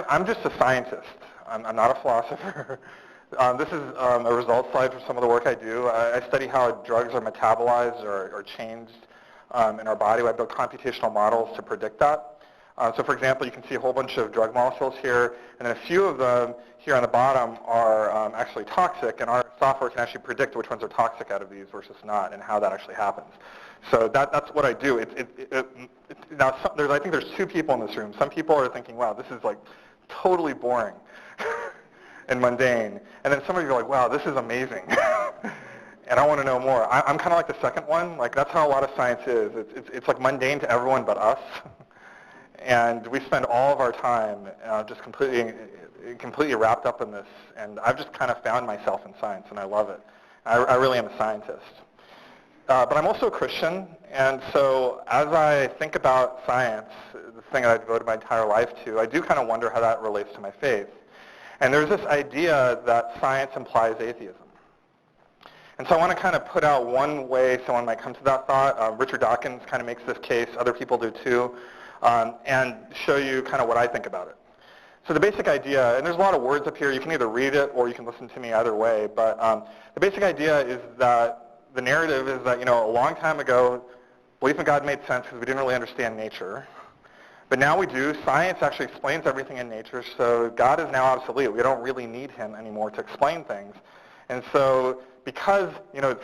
I'm just a scientist. I'm not a philosopher. This is a result slide for some of the work I do. I study how drugs are metabolized or changed in our body. I build computational models to predict that. So for example, you can see a whole bunch of drug molecules here, and then a few of them here on the bottom are actually toxic, and our software can actually predict which ones are toxic out of these versus not, and how that actually happens. So that's what I do. Now, I think there's two people in this room. Some people are thinking, wow, this is like totally boring and mundane. And then some of you are like, wow, this is amazing. And I want to know more. I'm kind of like the second one. Like, that's how a lot of science is. It's like mundane to everyone but us. And we spend all of our time just completely wrapped up in this. And I've just kind of found myself in science, and I love it. I really am a scientist. But I'm also a Christian, and so as I think about science, the thing that I've devoted my entire life to, I do kind of wonder how that relates to my faith. And there's this idea that science implies atheism. And so I want to kind of put out one way someone might come to that thought. Richard Dawkins kind of makes this case. Other people do too. And show you kind of what I think about it. So the basic idea, and there's a lot of words up here. You can either read it or you can listen to me either way. But the basic idea is that the narrative is that, a long time ago, belief in God made sense because we didn't really understand nature. But now we do. Science actually explains everything in nature, so God is now obsolete. We don't really need him anymore to explain things. And so because,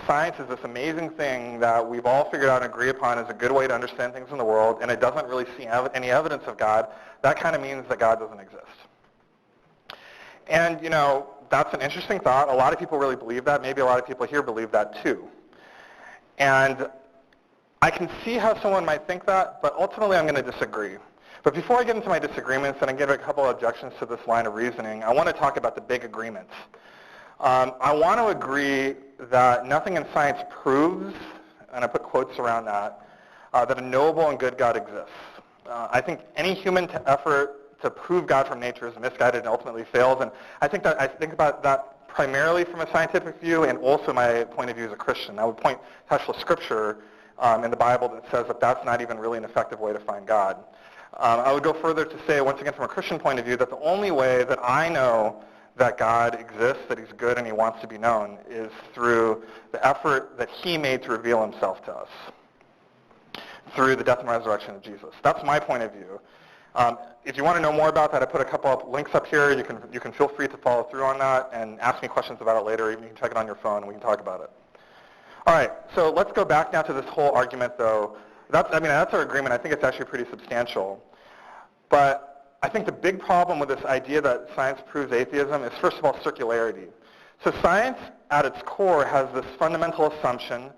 science is this amazing thing that we've all figured out and agree upon as a good way to understand things in the world, and it doesn't really see any evidence of God, that kind of means that God doesn't exist. And, that's an interesting thought. A lot of people really believe that. Maybe a lot of people here believe that too. And I can see how someone might think that, but ultimately I'm going to disagree. But before I get into my disagreements and I give a couple of objections to this line of reasoning, I want to talk about the big agreements. I want to agree that nothing in science proves, and I put quotes around that, that a knowable and good God exists. I think any human effort to prove God from nature is misguided and ultimately fails, and I think about that primarily from a scientific view and also my point of view as a Christian. I would point to actual scripture in the Bible that says that that's not even really an effective way to find God. I would go further to say, once again from a Christian point of view, that the only way that I know that God exists, that he's good and he wants to be known, is through the effort that he made to reveal himself to us, through the death and resurrection of Jesus. That's my point of view. If you want to know more about that, I put a couple of links up here. You can feel free to follow through on that and ask me questions about it later. Even you can check it on your phone and we can talk about it. All right, so let's go back now to this whole argument, though. That's our agreement. I think it's actually pretty substantial. But I think the big problem with this idea that science proves atheism is, first of all, circularity. So science, at its core, has this fundamental assumption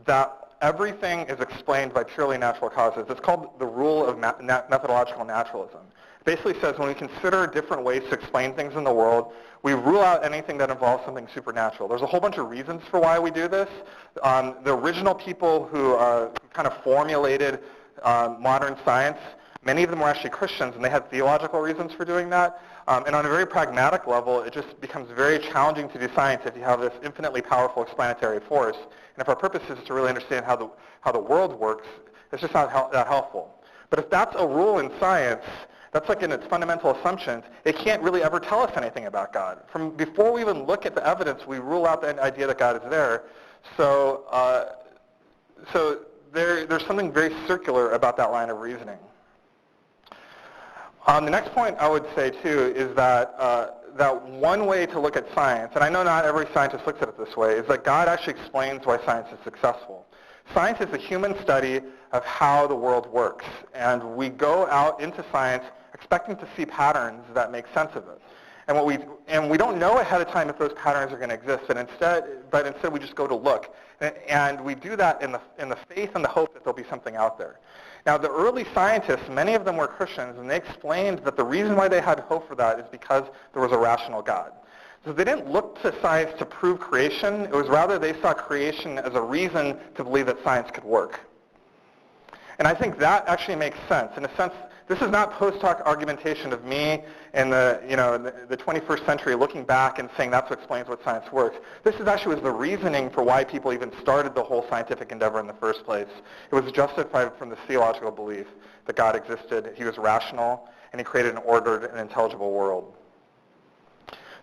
that everything is explained by purely natural causes. It's called the rule of methodological naturalism. It basically says when we consider different ways to explain things in the world, we rule out anything that involves something supernatural. There's a whole bunch of reasons for why we do this. The original people who kind of formulated modern science, many of them were actually Christians, and they had theological reasons for doing that. And on a very pragmatic level, it just becomes very challenging to do science if you have this infinitely powerful explanatory force. And if our purpose is to really understand how the world works, it's just not that helpful. But if that's a rule in science, that's like in its fundamental assumptions, it can't really ever tell us anything about God. From before we even look at the evidence, we rule out the idea that God is there. So there's something very circular about that line of reasoning. The next point I would say, too, is that one way to look at science, and I know not every scientist looks at it this way, is that God actually explains why science is successful. Science is a human study of how the world works, and we go out into science expecting to see patterns that make sense of it. And we don't know ahead of time if those patterns are going to exist, but instead we just go to look. And we do that in the faith and the hope that there'll be something out there. Now, the early scientists, many of them were Christians, and they explained that the reason why they had hope for that is because there was a rational God. So they didn't look to science to prove creation. It was rather they saw creation as a reason to believe that science could work. And I think that actually makes sense. In a sense, this is not post hoc argumentation of me in the, the 21st century looking back and saying that's what explains what science works. This is actually was the reasoning for why people even started the whole scientific endeavor in the first place. It was justified from the theological belief that God existed, he was rational, and he created an ordered and intelligible world.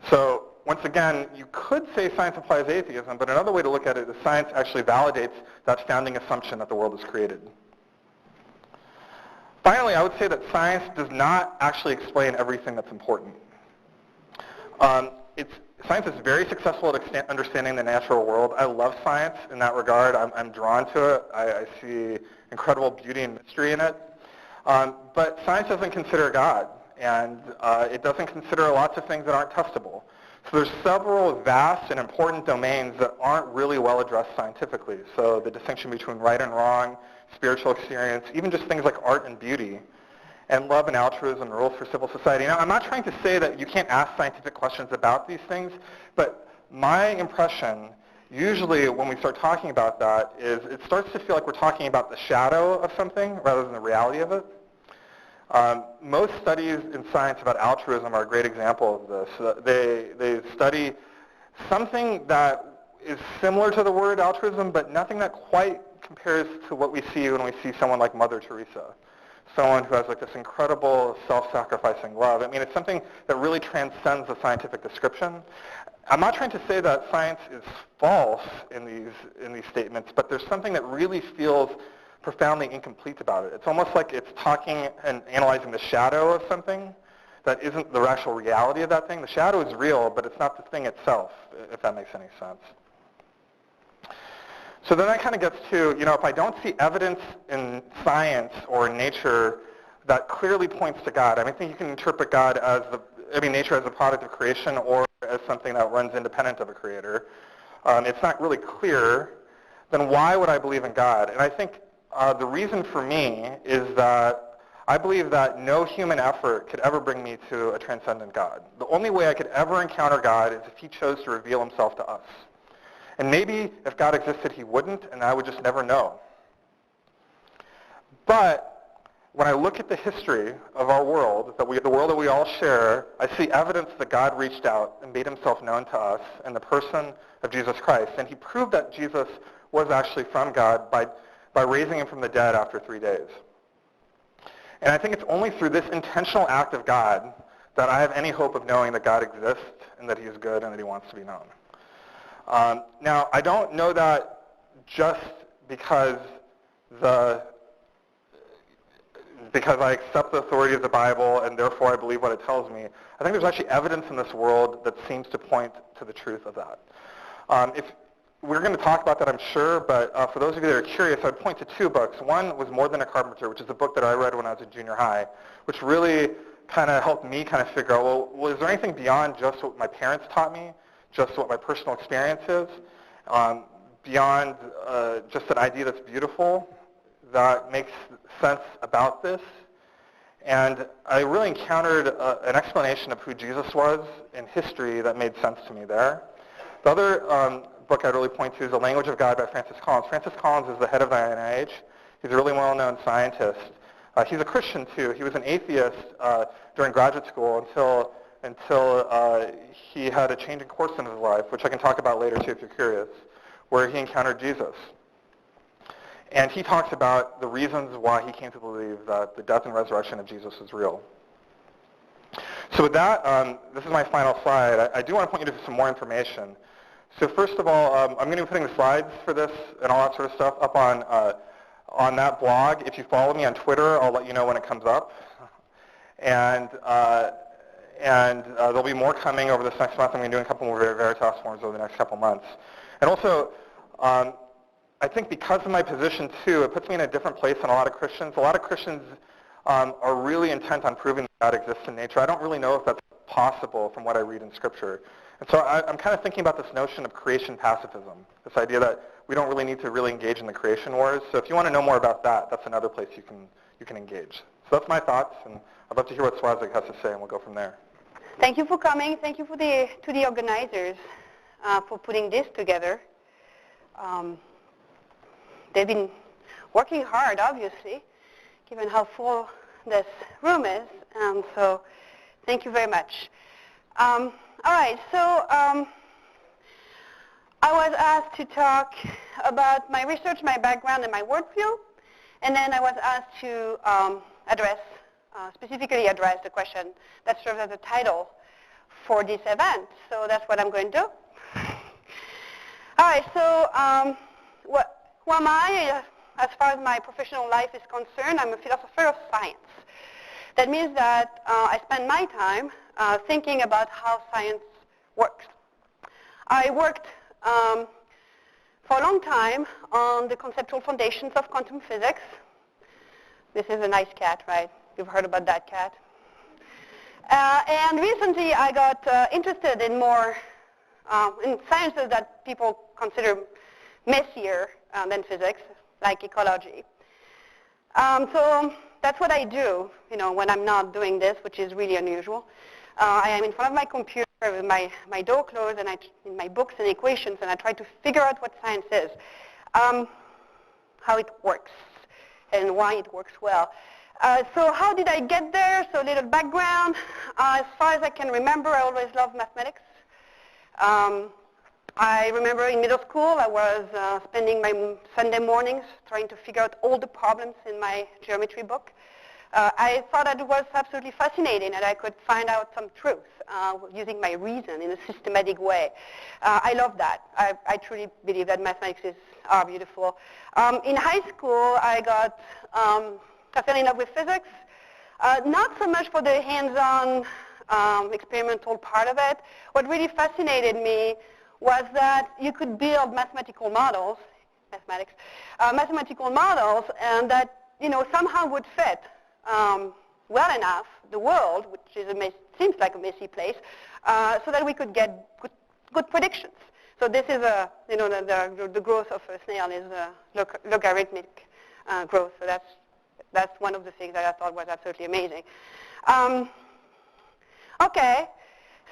So once again, you could say science implies atheism, but another way to look at it is science actually validates that founding assumption that the world is created. Finally, I would say that science does not actually explain everything that's important. Science is very successful at understanding the natural world. I love science in that regard. I'm drawn to it. I see incredible beauty and mystery in it. But science doesn't consider God, and it doesn't consider lots of things that aren't testable. So there's several vast and important domains that aren't really well addressed scientifically. So the distinction between right and wrong, spiritual experience, even just things like art and beauty, and love and altruism, rules for civil society. Now, I'm not trying to say that you can't ask scientific questions about these things, but my impression, usually when we start talking about that, is it starts to feel like we're talking about the shadow of something rather than the reality of it. Most studies in science about altruism are a great example of this. They study something that is similar to the word altruism, but nothing that quite compares to what we see when we see someone like Mother Teresa, someone who has like this incredible self-sacrificing love. I mean, it's something that really transcends the scientific description. I'm not trying to say that science is false in these statements, but there's something that really feels profoundly incomplete about it. It's almost like it's talking and analyzing the shadow of something that isn't the actual reality of that thing. The shadow is real, but it's not the thing itself, if that makes any sense. So then that kind of gets to, if I don't see evidence in science or in nature that clearly points to God, I think you can interpret God as nature as a product of creation or as something that runs independent of a creator. It's not really clear. Then why would I believe in God? And I think the reason for me is that I believe that no human effort could ever bring me to a transcendent God. The only way I could ever encounter God is if he chose to reveal himself to us. And maybe if God existed, he wouldn't, and I would just never know. But when I look at the history of our world, the world that we all share, I see evidence that God reached out and made himself known to us in the person of Jesus Christ. And he proved that Jesus was actually from God by raising him from the dead after 3 days. And I think it's only through this intentional act of God that I have any hope of knowing that God exists and that he is good and that he wants to be known. Now, I don't know that just because I accept the authority of the Bible and therefore I believe what it tells me. I think there's actually evidence in this world that seems to point to the truth of that. If we're going to talk about that, I'm sure, but for those of you that are curious, I'd point to 2 books. One was More Than a Carpenter, which is a book that I read when I was in junior high, which really kind of helped me kind of figure out, well, is there anything beyond just what my parents taught me, just what my personal experience is, beyond just an idea that's beautiful, that makes sense about this? And I really encountered an explanation of who Jesus was in history that made sense to me there. The other book I'd really point to is The Language of God by Francis Collins. Francis Collins is the head of the NIH. He's a really well-known scientist. He's a Christian, too. He was an atheist during graduate school until he had a change in course in his life, which I can talk about later, too, if you're curious, where he encountered Jesus. And he talks about the reasons why he came to believe that the death and resurrection of Jesus is real. So with that, this is my final slide. I do want to point you to some more information. So first of all, I'm going to be putting the slides for this and all that sort of stuff up on that blog. If you follow me on Twitter, I'll let you know when it comes up. And there'll be more coming over this next month. I'm going to do a couple more Veritas forms over the next couple months. And also, I think because of my position, too, it puts me in a different place than a lot of Christians. A lot of Christians are really intent on proving that God exists in nature. I don't really know if that's possible from what I read in Scripture. And so I'm kind of thinking about this notion of creation pacifism, this idea that we don't really need to really engage in the creation wars. So if you want to know more about that, that's another place you can engage. So that's my thoughts, and I'd love to hear what Soazig has to say, and we'll go from there. Thank you for coming. Thank you to the organizers for putting this together. They've been working hard, obviously, given how full this room is. So thank you very much. All right, so I was asked to talk about my research, my background, and my worldview. And then I was asked to specifically address the question that serves as a title for this event. So that's what I'm going to do. All right, so who am I? As far as my professional life is concerned, I'm a philosopher of science. That means that I spend my time thinking about how science works. I worked for a long time on the conceptual foundations of quantum physics. This is a nice cat, right? You've heard about that cat. And recently I got interested in more in sciences that people consider messier than physics, like ecology. So that's what I do, when I'm not doing this, which is really unusual. I am in front of my computer with my door closed, and in my books and equations, and I try to figure out what science is, how it works, and why it works well. So how did I get there? So a little background. As far as I can remember, I always loved mathematics. I remember in middle school, I was spending my Sunday mornings trying to figure out all the problems in my geometry book. I thought that it was absolutely fascinating and I could find out some truth using my reason in a systematic way. I love that. I truly believe that mathematics are beautiful. In high school, I fell in love with physics, not so much for the hands-on experimental part of it. What really fascinated me was that you could build mathematical models, mathematical models, and that somehow would fit well enough the world, which is seems like a messy place, so that we could get good predictions. So this is the growth of a snail is logarithmic growth. So that's one of the things that I thought was absolutely amazing. Okay,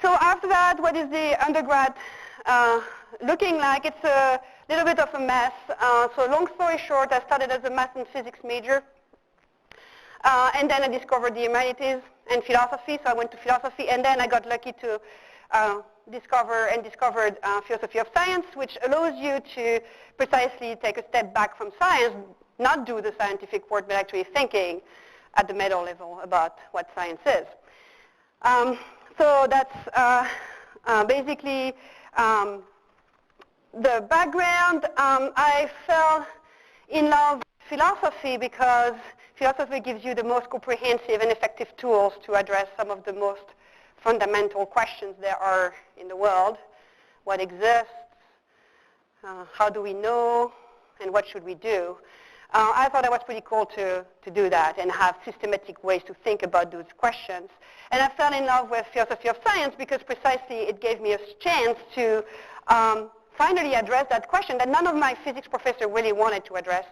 so after that, what is the undergrad looking like? It's a little bit of a mess. So long story short, I started as a math and physics major. And then I discovered the humanities and philosophy. So I went to philosophy. And then I got lucky to discovered philosophy of science, which allows you to precisely take a step back from science, not do the scientific work, but actually thinking at the meta level about what science is. So that's basically the background. I fell in love with philosophy because philosophy gives you the most comprehensive and effective tools to address some of the most fundamental questions there are in the world. What exists? How do we know? And what should we do? I thought it was pretty cool to do that and have systematic ways to think about those questions. And I fell in love with philosophy of science because precisely it gave me a chance to finally address that question that none of my physics professors really wanted to address,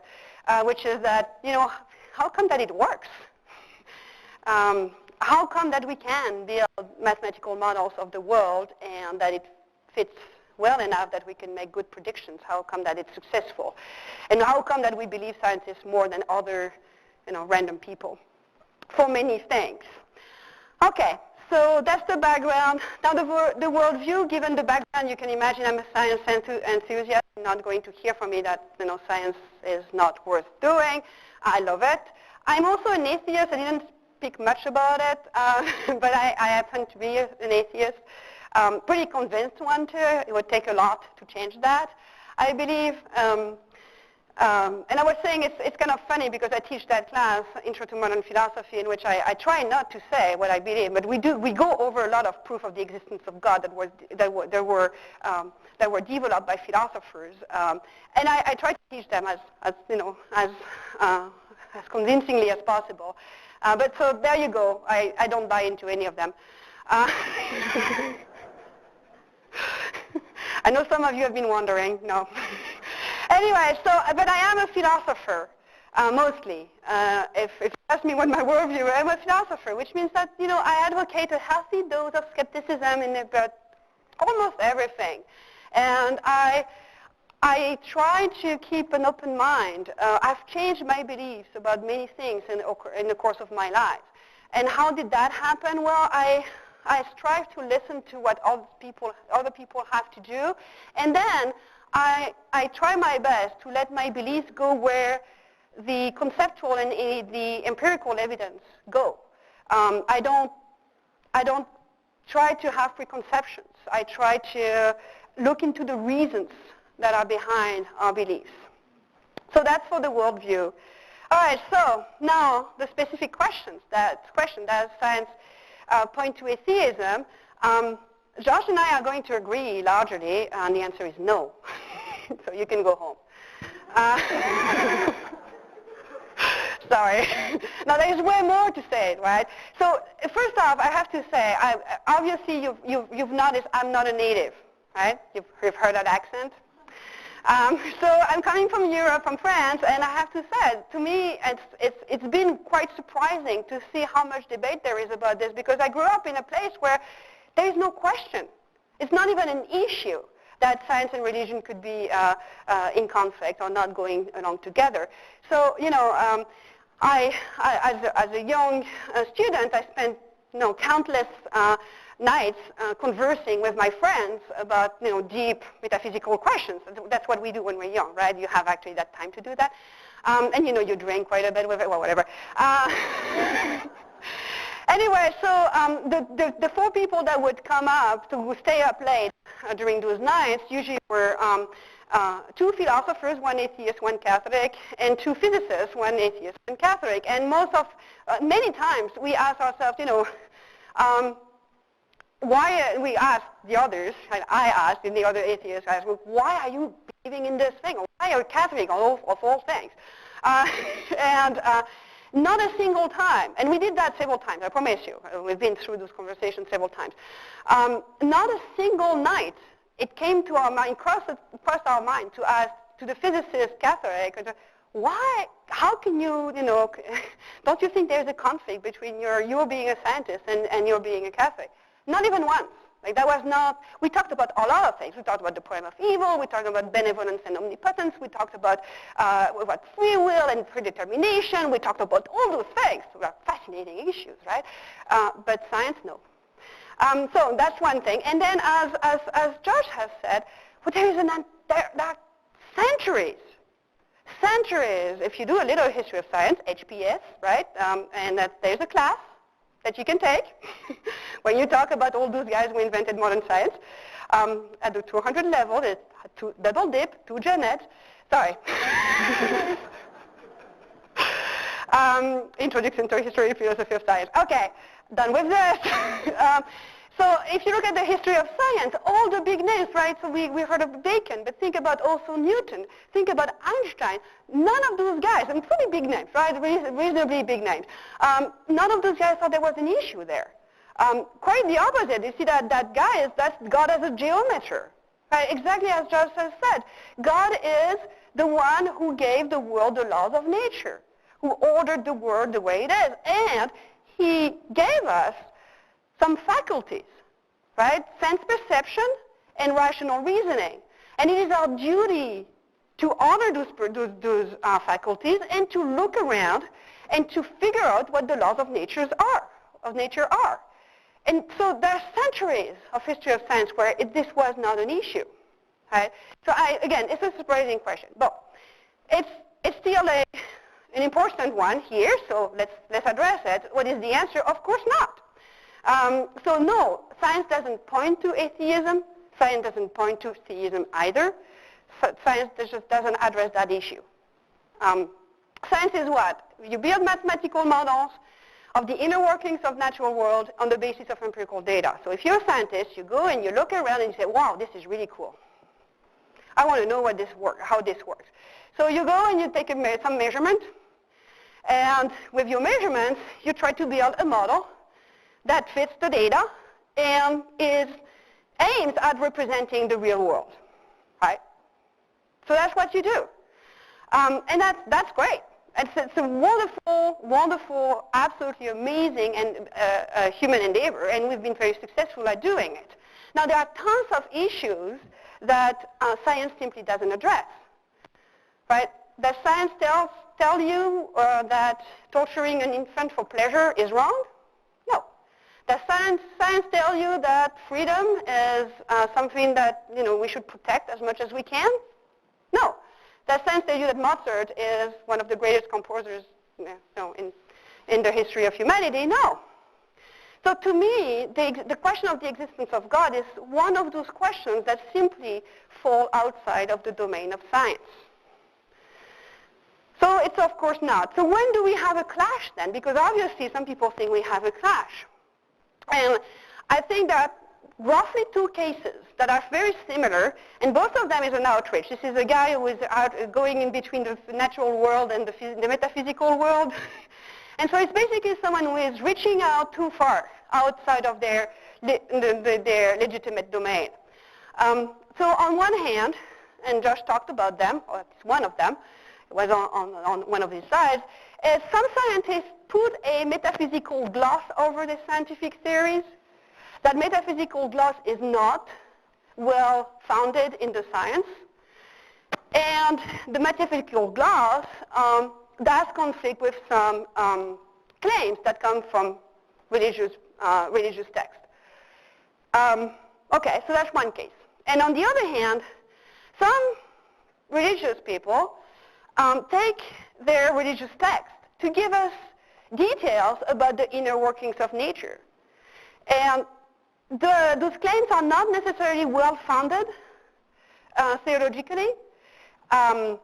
which is that, how come that it works? How come that we can build mathematical models of the world and that it fits well enough that we can make good predictions? How come that it's successful? And how come that we believe scientists more than other random people? For many things. Okay, so that's the background. Now the worldview, given the background, you can imagine I'm a science enthusiast. I'm not going to hear from me that science is not worth doing. I love it. I'm also an atheist. I didn't speak much about it, but I happen to be an atheist. Pretty convinced one too. It would take a lot to change that, I believe. And I was saying it's kind of funny because I teach that class, Intro to Modern Philosophy, in which I try not to say what I believe, but we go over a lot of proof of the existence of God that were developed by philosophers, and I try to teach them as convincingly as possible. But so there you go. I don't buy into any of them. I know some of you have been wondering. No. Anyway, but I am a philosopher, mostly. If you ask me what my worldview is, I'm a philosopher, which means that, I advocate a healthy dose of skepticism in about almost everything. And I I try to keep an open mind. I've changed my beliefs about many things in the course of my life. And how did that happen? Well, I strive to listen to what other people have to do, and then I try my best to let my beliefs go where the conceptual and the empirical evidence go. I don't try to have preconceptions. I try to look into the reasons that are behind our beliefs. So that's for the worldview. All right, so now the specific questions that science point to atheism. Josh and I are going to agree largely, and the answer is no. So you can go home. Sorry. Now there's way more to say, right? So first off, I have to say, obviously you've noticed I'm not a native, right? You've heard that accent. So I'm coming from Europe, from France, and I have to say, to me, it's been quite surprising to see how much debate there is about this, because I grew up in a place where there is no question. It's not even an issue that science and religion could be in conflict or not going along together. So, you know, as a young student, I spent, you know, countless nights conversing with my friends about, you know, deep metaphysical questions. That's what we do when we're young, right? You have actually that time to do that. And, you know, you drink quite a bit with it, well, whatever. Anyway, so the four people that would come up to stay up late during those nights usually were two philosophers, one atheist, one Catholic, and two physicists, one atheist, one Catholic. And many times we ask ourselves, you know, why we ask the others, and I asked, and the other atheists asked, well, why are you believing in this thing? Or why are you Catholic of all things? Not a single time, and we did that several times, I promise you. We've been through those conversations several times. Not a single night it came to our mind, crossed our mind to ask to the physicist Catholic, why, how can you, you know, don't you think there's a conflict between your being a scientist and your being a Catholic? Not even once. Like that was not, we talked about a lot of things. We talked about the problem of evil, we talked about benevolence and omnipotence, we talked about free will and predetermination, we talked about all those things. They are fascinating issues, right? But science, no. So that's one thing. And then as Josh has said, well, there are centuries, if you do a little history of science, HPS, right? And there's a class that you can take when you talk about all those guys who invented modern science. At the 200 level, it's double dip, to Janet. Sorry. Introduction to History and Philosophy of Science. Okay, done with this. So if you look at the history of science, all the big names, right? So we heard of Bacon, but think about also Newton. Think about Einstein. None of those guys, and pretty big names, right? Reasonably big names. None of those guys thought there was an issue there. Quite the opposite. You see that's God as a geometer. Right? Exactly as Josh has said. God is the one who gave the world the laws of nature, who ordered the world the way it is. And he gave us some faculties, right? Sense perception and rational reasoning. And it is our duty to honor those faculties and to look around and to figure out what the laws of nature are. And so there are centuries of history of science where this was not an issue, right? So again, it's a surprising question, but it's still an important one here. So let's address it. What is the answer? Of course not. So no, science doesn't point to atheism. Science doesn't point to theism either. Science just doesn't address that issue. Science is what? You build mathematical models of the inner workings of natural world on the basis of empirical data. So if you're a scientist, you go and you look around and you say, wow, this is really cool. I want to know how this works. So you go and you take some measurement, and with your measurements, you try to build a model that fits the data and aims at representing the real world, right? So that's what you do. And that's great. It's a wonderful, wonderful, absolutely amazing and human endeavor, and we've been very successful at doing it. Now, there are tons of issues that science simply doesn't address. Right? Does science tell you that torturing an infant for pleasure is wrong? No. Does science tell you that freedom is something that we should protect as much as we can? No. Does science tell you that Mozart is one of the greatest composers in the history of humanity? No. So to me, the question of the existence of God is one of those questions that simply fall outside of the domain of science. So it's of course not. So when do we have a clash then? Because obviously some people think we have a clash. And I think that roughly two cases that are very similar, and both of them is an outrage. This is a guy who is going in between the natural world and the metaphysical world. And so it's basically someone who is reaching out too far outside of their legitimate domain. So on one hand, and Josh talked about them, or at least one of them, it was on one of his slides, some scientists put a metaphysical gloss over the scientific theories. That metaphysical gloss is not well founded in the science. And the metaphysical gloss does conflict with some claims that come from religious texts. Okay, so that's one case. And on the other hand, some religious people take their religious text to give us details about the inner workings of nature. And those claims are not necessarily well-founded theologically, and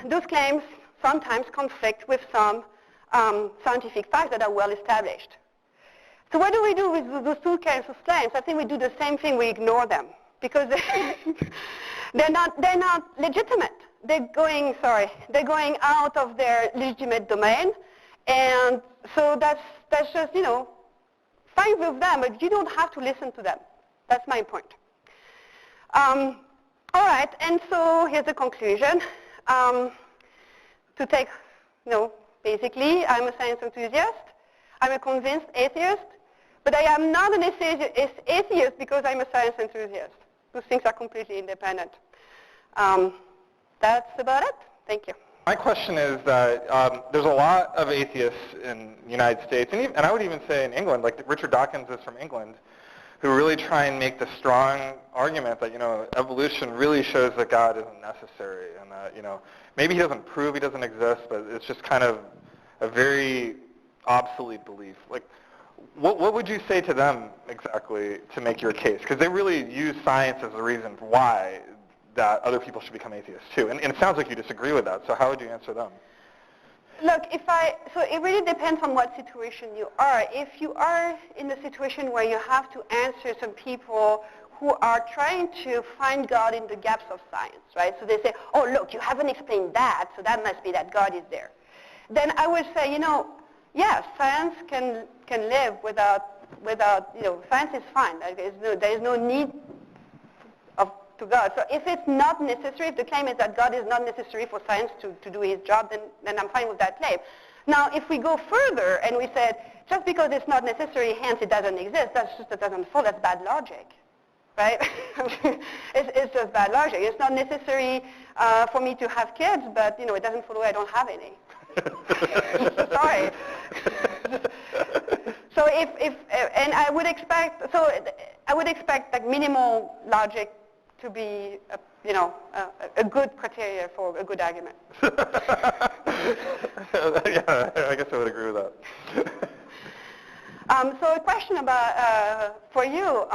those claims sometimes conflict with some scientific facts that are well-established. So what do we do with those two kinds of claims? I think we do the same thing, we ignore them, because they're not legitimate. They're going out of their legitimate domain, and so that's just, fine with them, but you don't have to listen to them. That's my point. All right, and so here's the conclusion. To take, basically, I'm a science enthusiast. I'm a convinced atheist, but I am not an atheist because I'm a science enthusiast. Those things are completely independent. That's about it. Thank you. My question is that there's a lot of atheists in the United States, and I would even say in England, like Richard Dawkins is from England, who really try and make the strong argument that, evolution really shows that God isn't necessary, and that, maybe he doesn't prove he doesn't exist, but it's just kind of a very obsolete belief. Like, what would you say to them exactly to make your case? Because they really use science as the reason why that other people should become atheists too. And it sounds like you disagree with that, so how would you answer them? Look, so it really depends on what situation you are. If you are in a situation where you have to answer some people who are trying to find God in the gaps of science, right? So they say, oh, look, you haven't explained that, so that must be that God is there. Then I would say, yes, science can live without, science is fine. There is no need to God. So if it's not necessary, if the claim is that God is not necessary for science to do his job, then I'm fine with that claim. Now, if we go further and we said, just because it's not necessary, hence it doesn't exist, that doesn't follow, that's bad logic, right? it's just bad logic. It's not necessary for me to have kids, but, it doesn't follow I don't have any. Sorry. So and I would expect like minimal logic to be, a good criteria for a good argument. Yeah, I guess I would agree with that. So a question about for you.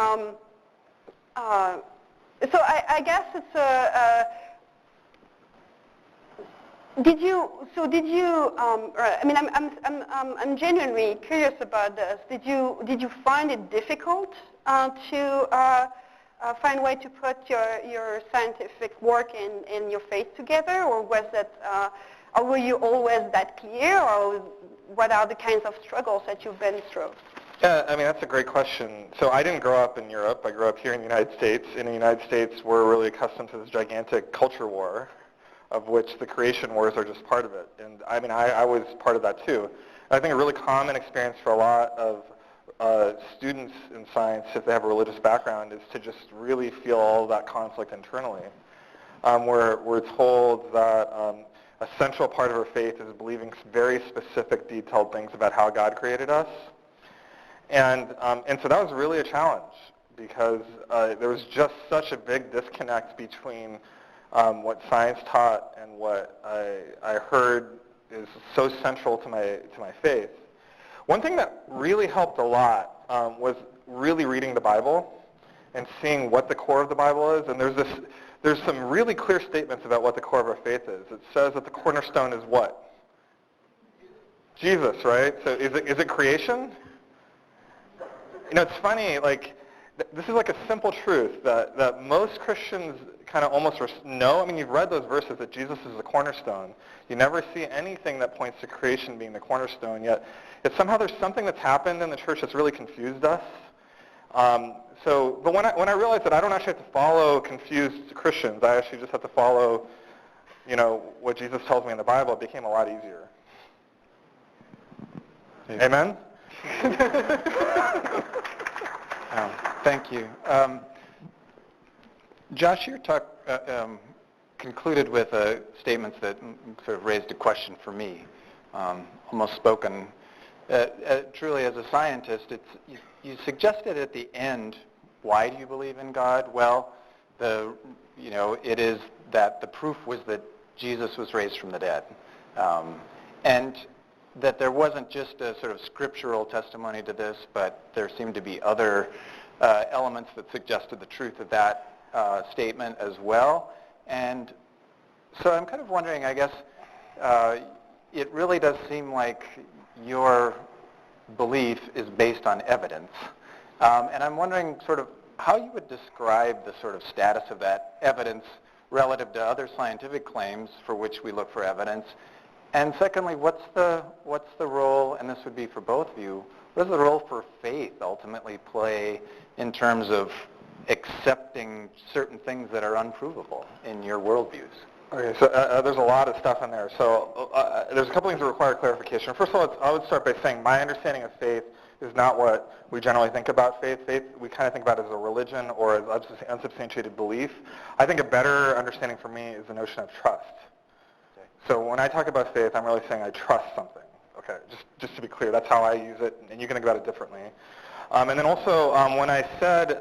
So I guess it's Did you? I'm genuinely curious about this. Did you find it difficult to find a way to put your scientific work and your faith together, or was it, or were you always that clear, or what are the kinds of struggles that you've been through? Yeah, that's a great question. So I didn't grow up in Europe. I grew up here in the United States. In the United States, we're really accustomed to this gigantic culture war, of which the creation wars are just part of it. And I was part of that too. I think a really common experience for a lot of students in science, if they have a religious background, is to just really feel all that conflict internally. We're told that a central part of our faith is believing very specific, detailed things about how God created us. And so that was really a challenge because there was just such a big disconnect between what science taught and what I heard is so central to my faith. One thing that really helped a lot was really reading the Bible and seeing what the core of the Bible is. And there's some really clear statements about what the core of our faith is. It says that the cornerstone is what? Jesus, right? So is it creation? You know, it's funny, like, this is like a simple truth that most Christians kind of almost know. I mean, you've read those verses that Jesus is the cornerstone. You never see anything that points to creation being the cornerstone, yet somehow there's something that's happened in the church that's really confused us. But when I realized that I don't actually have to follow confused Christians, I actually just have to follow, what Jesus tells me in the Bible, it became a lot easier. Yeah. Amen? Thank you. Josh, your talk concluded with statements that sort of raised a question for me, almost spoken. Truly, as a scientist, you suggested at the end, why do you believe in God? Well, it is that the proof was that Jesus was raised from the dead, and that there wasn't just a sort of scriptural testimony to this, but there seemed to be other elements that suggested the truth of that statement as well. And so I'm kind of wondering, I guess, it really does seem like your belief is based on evidence. And I'm wondering sort of how you would describe the sort of status of that evidence relative to other scientific claims for which we look for evidence. And secondly, what's the role, and this would be for both of you, what does the role for faith ultimately play in terms of accepting certain things that are unprovable in your worldviews? Okay, so there's a lot of stuff in there. So there's a couple things that require clarification. First of all, I would start by saying my understanding of faith is not what we generally think about faith. Faith, we kind of think about it as a religion or as unsubstantiated belief. I think a better understanding for me is the notion of trust. Okay. So when I talk about faith, I'm really saying I trust something. Okay, just to be clear, that's how I use it, and you can think about it differently. And then also, when I said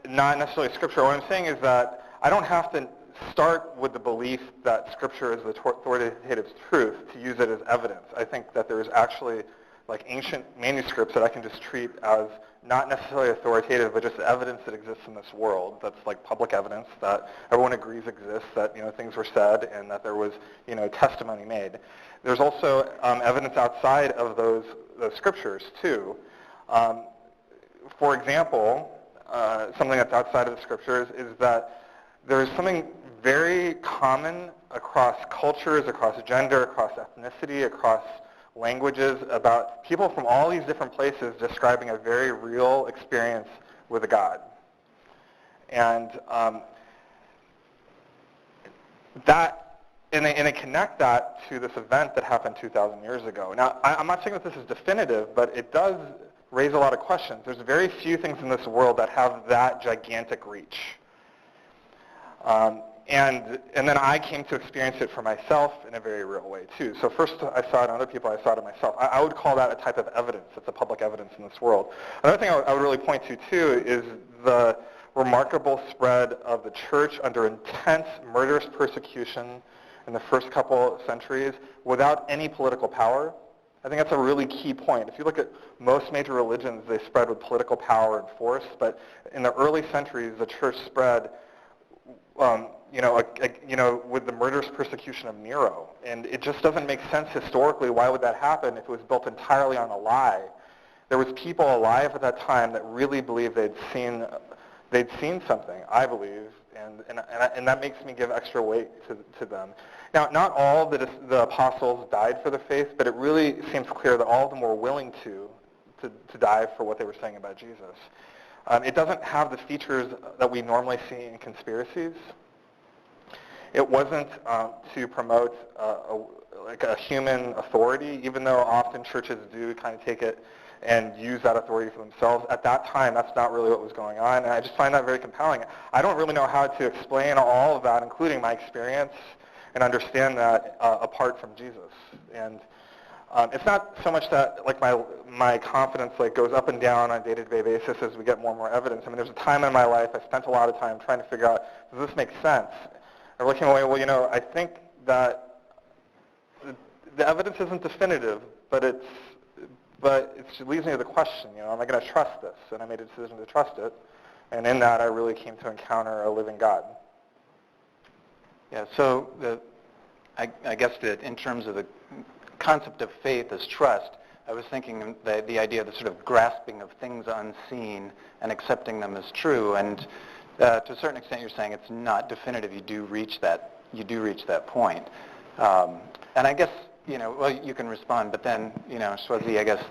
not necessarily Scripture, what I'm saying is that I don't have to start with the belief that Scripture is the authoritative truth to use it as evidence. I think that there's actually like ancient manuscripts that I can just treat as not necessarily authoritative, but just evidence that exists in this world. That's like public evidence that everyone agrees exists, that things were said, and that there was testimony made. There's also evidence outside of those scriptures too. For example, something that's outside of the scriptures is that there is something very common across cultures, across gender, across ethnicity, across languages about people from all these different places describing a very real experience with a God. And they connect that to this event that happened 2,000 years ago. Now, I'm not saying that this is definitive, but it does raise a lot of questions. There's very few things in this world that have that gigantic reach. And then I came to experience it for myself in a very real way too. So first I saw it in other people, I saw it in myself. I would call that a type of evidence. It's a public evidence in this world. Another thing I would really point to too is the remarkable spread of the church under intense murderous persecution in the first couple centuries without any political power. I think that's a really key point. If you look at most major religions, they spread with political power and force, but in the early centuries, the church spread with the murderous persecution of Nero. And it just doesn't make sense historically. Why would that happen if it was built entirely on a lie? There was people alive at that time that really believed they'd seen something, I believe, and that makes me give extra weight to them. Now, not all the apostles died for the faith, but it really seems clear that all of them were willing to die for what they were saying about Jesus. It doesn't have the features that we normally see in conspiracies. It wasn't to promote a human authority, even though often churches do kind of take it and use that authority for themselves. At that time, that's not really what was going on, and I just find that very compelling. I don't really know how to explain all of that, including my experience, and understand that apart from Jesus. And it's not so much that like my confidence like goes up and down on a day-to-day basis as we get more and more evidence. I mean, there's a time in my life I spent a lot of time trying to figure out, does this make sense? Or looking away, well, I think that the evidence isn't definitive, but it leads me to the question, am I going to trust this? And I made a decision to trust it. And in that, I really came to encounter a living God. Yeah, so I guess that in terms of the concept of faith as trust, I was thinking the idea of the sort of grasping of things unseen and accepting them as true. And to a certain extent, you're saying it's not definitive. You do reach that point. And I guess, well, you can respond, but then, Swazi, I guess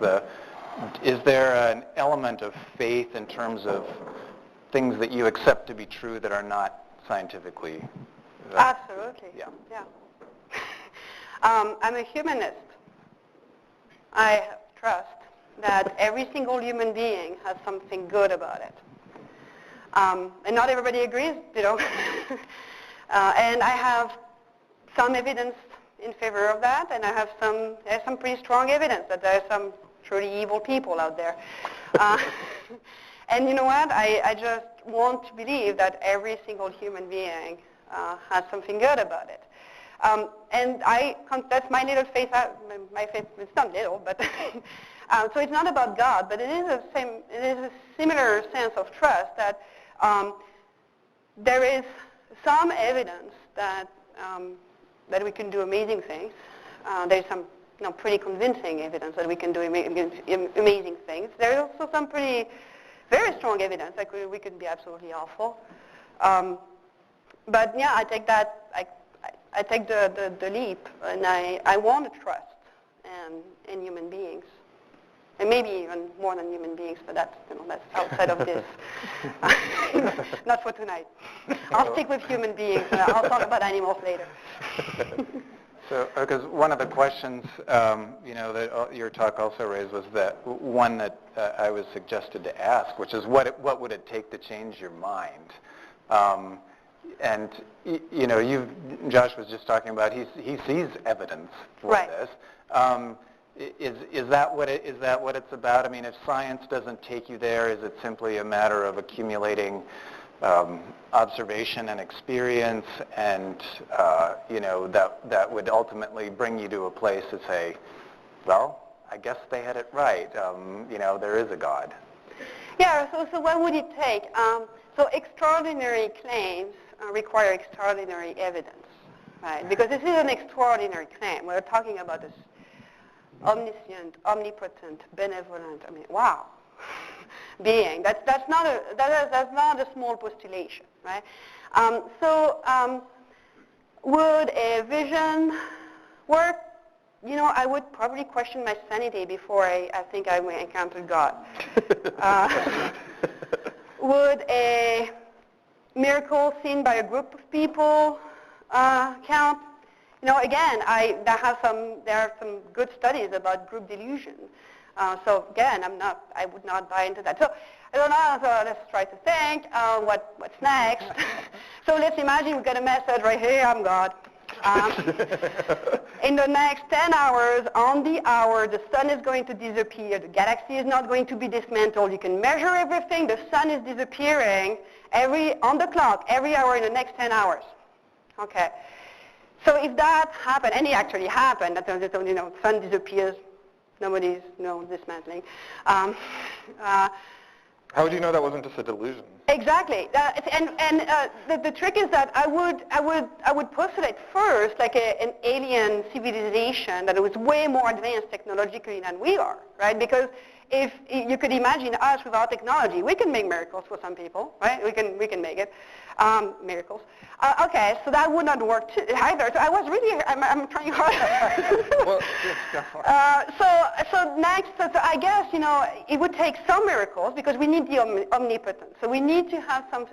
is there an element of faith in terms of things that you accept to be true that are not scientifically? Absolutely. Yeah. I'm a humanist. I trust that every single human being has something good about it. And not everybody agrees, And I have some evidence in favor of that, and I have there's some pretty strong evidence that there are some truly evil people out there. And you know what? I just want to believe that every single human being has something good about it. And that's my little faith. My faith is not little, but so it's not about God, but it is a similar sense of trust that there is some evidence that we can do amazing things. There's some pretty convincing evidence that we can do amazing things. There's also some very strong evidence that we can be absolutely awful. But yeah, I take that. I take the leap, and I want to trust in human beings, and maybe even more than human beings. But that's outside of this. Not for tonight. I'll stick with human beings. And I'll talk about animals later. So, because one of the questions, that your talk also raised was that one that I was suggested to ask, which is what would it take to change your mind? And Josh was just talking about he sees evidence for this. Is that what it's about? I mean, if science doesn't take you there, is it simply a matter of accumulating observation and experience, and that would ultimately bring you to a place to say, well, I guess they had it right. There is a God. Yeah. So what would it take? So extraordinary claims require extraordinary evidence, right? Because this is an extraordinary claim. We're talking about this omniscient, omnipotent, benevolent. Wow. Being. That's not a small postulation, right? Would a vision work? I would probably question my sanity before I think I may encounter God. Would a miracle seen by a group of people count? Again, there are some good studies about group delusion. So again, I would not buy into that. So I don't know. So let's try to think. What's next? So let's imagine we get a message right here. I'm God. In the next 10 hours, on the hour, the sun is going to disappear. The galaxy is not going to be dismantled. You can measure everything. The sun is disappearing on the clock every hour in the next 10 hours. Okay. So if that happened, and it actually happened, that sun disappears. Nobody's dismantling. How would you know that wasn't just a delusion? Exactly. The trick is that I would postulate first like an alien civilization that was way more advanced technologically than we are, right? Because if you could imagine us without technology, we can make miracles for some people, right? We can make it. Miracles. Okay, so that would not work either. So I'm trying hard. Well, so next, I guess, it would take some miracles because we need the omnipotence. So we need to have some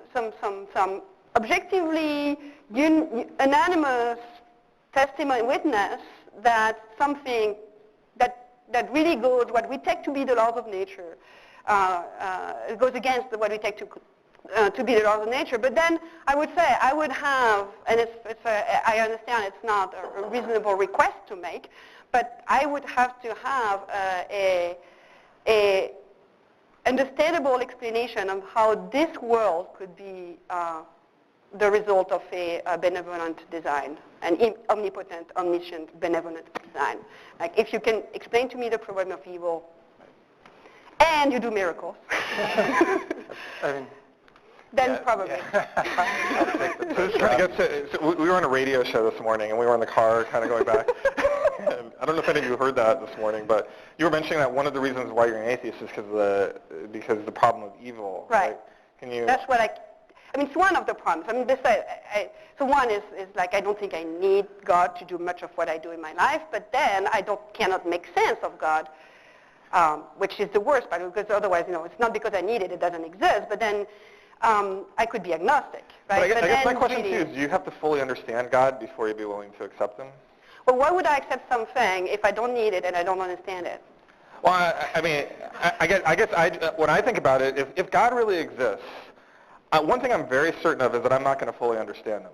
objectively anonymous testimony, witness that something that that really goes, what we take to be the laws of nature, it goes against what we take to be the laws of nature. But then I would say I would have, and I understand it's not a reasonable request to make, but I would have to have a understandable explanation of how this world could be the result of a benevolent design, an omnipotent, omniscient, benevolent design. Like if you can explain to me the problem of evil, and you do miracles, then probably. So we were on a radio show this morning, and we were in the car kind of going back. And I don't know if any of you heard that this morning, but you were mentioning that one of the reasons why you're an atheist is because of the problem of evil. Right. Can you? That's what I mean, it's one of the problems. I mean, so one is like I don't think I need God to do much of what I do in my life, but then I cannot make sense of God, which is the worst part, because otherwise, it's not because I need it, it doesn't exist, but then I could be agnostic, right? But I guess my question to you is, do you have to fully understand God before you'd be willing to accept him? Well, why would I accept something if I don't need it and I don't understand it? Well, I guess when I think about it, if God really exists, one thing I'm very certain of is that I'm not going to fully understand him.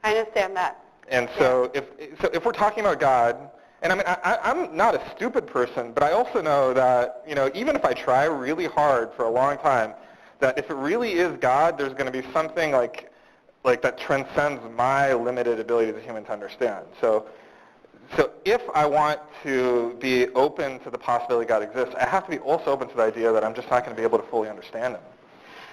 I understand that. And so, if we're talking about God, and I'm not a stupid person, but I also know that even if I try really hard for a long time, that if it really is God, there's going to be something like that transcends my limited ability as a human to understand. So if I want to be open to the possibility God exists, I have to be also open to the idea that I'm just not going to be able to fully understand him.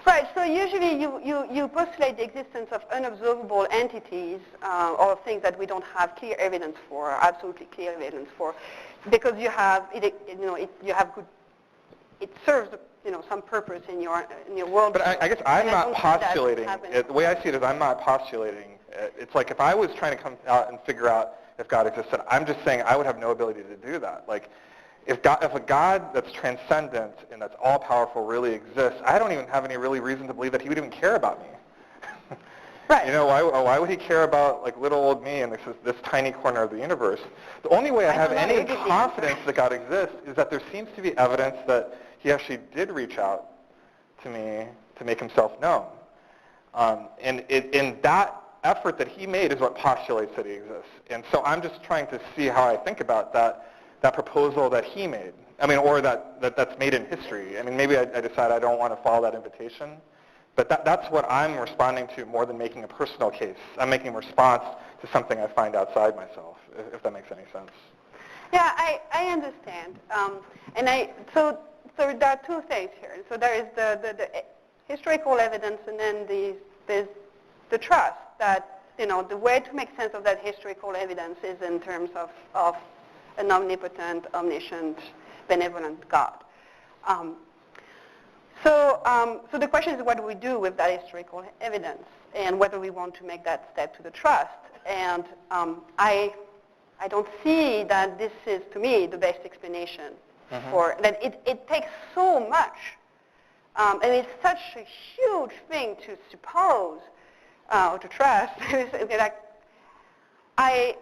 Right, so usually you postulate the existence of unobservable entities or things that we don't have clear evidence for, absolutely clear evidence for, because you have it serves some purpose in your world. But I guess I'm not postulating it. The way I see it is I'm not postulating it. It's like if I was trying to come out and figure out if God existed, I'm just saying I would have no ability to do that. Like if a God that's transcendent and that's all-powerful really exists, I don't even have any really reason to believe that he would even care about me. Right. Why would he care about like little old me in this tiny corner of the universe? The only way I have any confidence that God exists is that there seems to be evidence that he actually did reach out to me to make himself known. And that effort that he made is what postulates that he exists. And so I'm just trying to see how I think about that proposal that he made. Or that's made in history. Maybe I decide I don't want to follow that invitation. But that's what I'm responding to more than making a personal case. I'm making a response to something I find outside myself, if that makes any sense. Yeah, I understand. So there are two things here. So there is the historical evidence, and then there's the trust that, the way to make sense of that historical evidence is in terms of an omnipotent, omniscient, benevolent God. So the question is, what do we do with that historical evidence, and whether we want to make that step to the trust? And I don't see that this is, to me, the best explanation for that. It takes so much, and it's such a huge thing to suppose or to trust. Like, I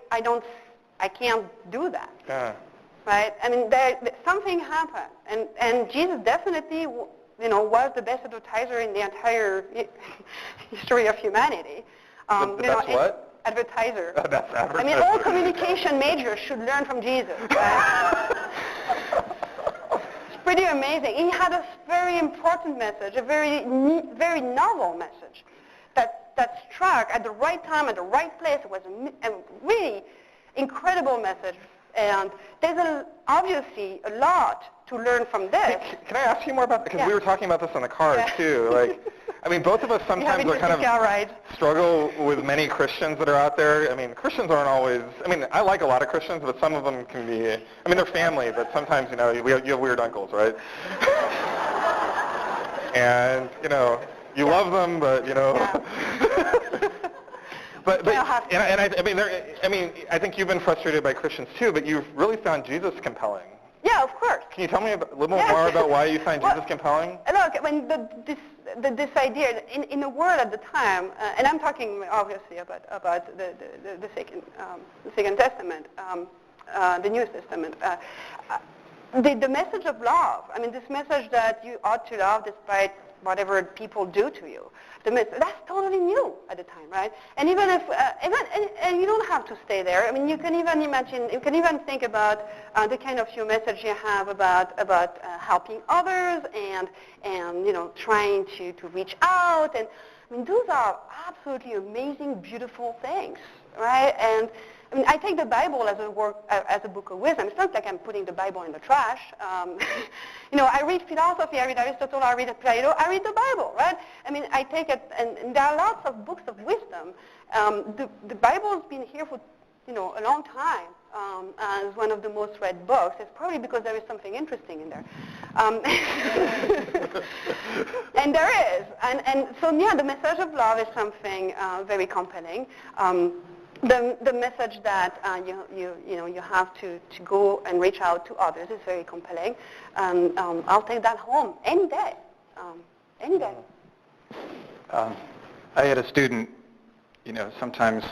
can't do that. Yeah. Right? Something happened, and Jesus definitely, was the best advertiser in the entire history of humanity. The best what? Advertiser. That's advertiser. All communication majors should learn from Jesus. Right? It's pretty amazing. He had a very important message, a very novel message that struck at the right time, at the right place. It was a really incredible message. And there's obviously a lot to learn from this. Can I ask you more about that? Because we were talking about this in the car, too. Both of us sometimes struggle with many Christians that are out there. Christians aren't always, I like a lot of Christians, but some of them can be, they're family, but sometimes, you have weird uncles, right? And, you love them, but, I think you've been frustrated by Christians too, but you've really found Jesus compelling. Yeah, of course. Can you tell me a little more about why you find Jesus compelling? Look, this idea in the world at the time, and I'm talking obviously about the Second Testament, the New Testament. the message of love, I mean, this message that you ought to love despite whatever people do to you, that's totally new at the time, right? And even if, and you don't have to stay there. I mean, you can even imagine, you can even think about the kind of message you have about helping others and trying to reach out. And I mean, those are absolutely amazing, beautiful things, right? And I mean, I take the Bible as a book of wisdom. It's not like I'm putting the Bible in the trash. I read philosophy, I read Aristotle, I read Plato, I read the Bible, right? I mean, I take it, and there are lots of books of wisdom. The Bible's been here for, a long time as one of the most read books. It's probably because there is something interesting in there. And there is. And so, yeah, the message of love is something very compelling. The message that you have to go and reach out to others is very compelling. I'll take that home any day. Any day. I had a student, sometimes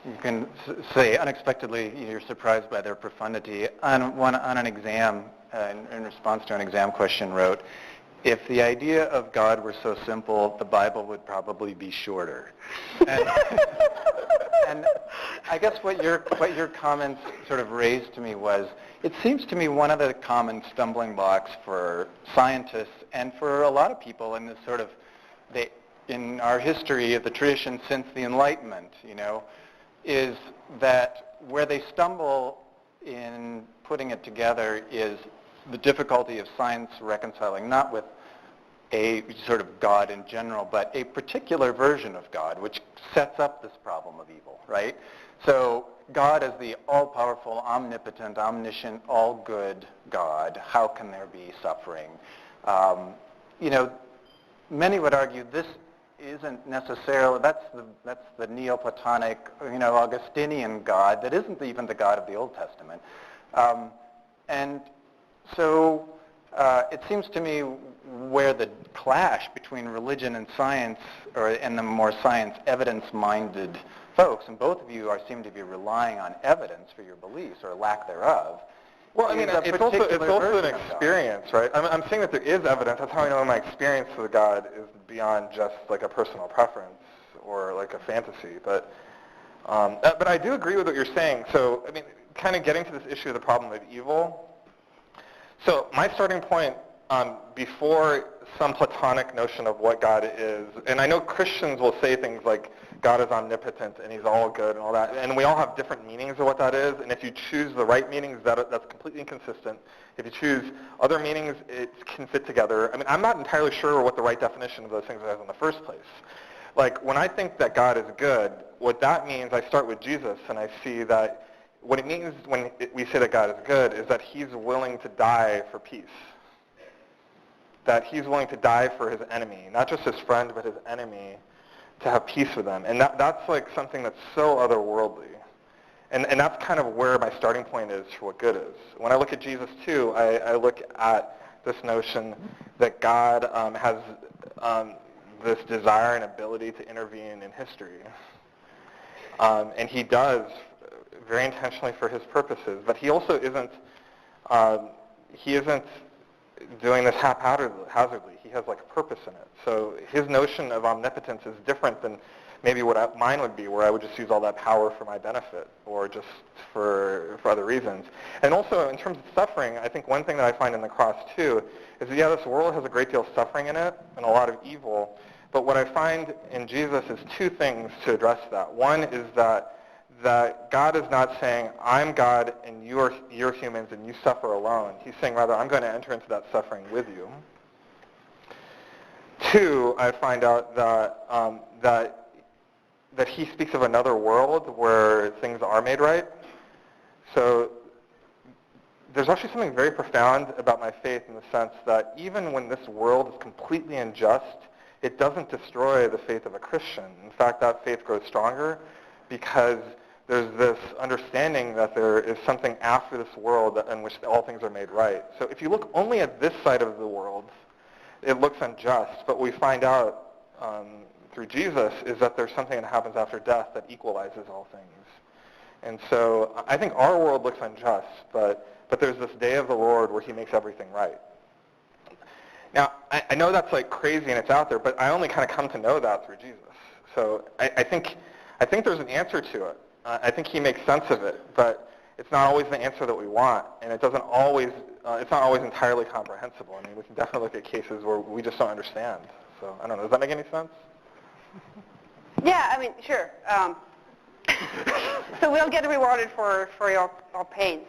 you can say unexpectedly you're surprised by their profundity. On an exam, in response to an exam question, wrote, "If the idea of God were so simple, the Bible would probably be shorter." And I guess what your comments sort of raised to me was, it seems to me one of the common stumbling blocks for scientists and for a lot of people in this sort of, in our history of the tradition since the Enlightenment, is that where they stumble in putting it together is the difficulty of science reconciling, not with a sort of God in general, but a particular version of God, which sets up this problem of evil, right? So God as the all-powerful, omnipotent, omniscient, all-good God, how can there be suffering? Many would argue this isn't necessarily, that's the Neoplatonic, Augustinian God that isn't even the God of the Old Testament. And so it seems to me where the clash between religion and science, and the more science evidence-minded folks, and both of you seem to be relying on evidence for your beliefs or lack thereof. Well, I mean, it's also an experience, right? I'm saying that there is evidence. That's how I know my experience with God is beyond just like a personal preference or like a fantasy. But I do agree with what you're saying. So, I mean, kind of getting to this issue of the problem of evil. So my starting point before some Platonic notion of what God is, and I know Christians will say things like God is omnipotent and he's all good and all that, and we all have different meanings of what that is, and if you choose the right meanings, that's completely inconsistent. If you choose other meanings, it can fit together. I mean, I'm not entirely sure what the right definition of those things is in the first place. Like, when I think that God is good, what that means, I start with Jesus, and I see that what it means when we say that God is good is that he's willing to die for peace. That he's willing to die for his enemy, not just his friend, but his enemy, to have peace with them. And that's like something that's so otherworldly. And that's kind of where my starting point is for what good is. When I look at Jesus too, I look at this notion that God has this desire and ability to intervene in history. And he does very intentionally for his purposes, but he also isn't doing this haphazardly. He has like a purpose in it. So his notion of omnipotence is different than maybe what mine would be, where I would just use all that power for my benefit or just for other reasons. And also in terms of suffering, I think one thing that I find in the cross too is that, yeah, this world has a great deal of suffering in it and a lot of evil, but what I find in Jesus is two things to address that. One is that God is not saying, I'm God and you're humans and you suffer alone. He's saying, rather, I'm going to enter into that suffering with you. Two, I find out that he speaks of another world where things are made right. So there's actually something very profound about my faith in the sense that even when this world is completely unjust, it doesn't destroy the faith of a Christian. In fact, that faith grows stronger because there's this understanding that there is something after this world in which all things are made right. So if you look only at this side of the world, it looks unjust. But what we find out through Jesus is that there's something that happens after death that equalizes all things. And so I think our world looks unjust, but there's this day of the Lord where he makes everything right. Now, I know that's like crazy and it's out there, but I only kind of come to know that through Jesus. So I think there's an answer to it. I think he makes sense of it, but it's not always the answer that we want, and it's not always entirely comprehensible. I mean, we can definitely look at cases where we just don't understand. So I don't know. Does that make any sense? Yeah, I mean, sure. So we'll get rewarded for our pains.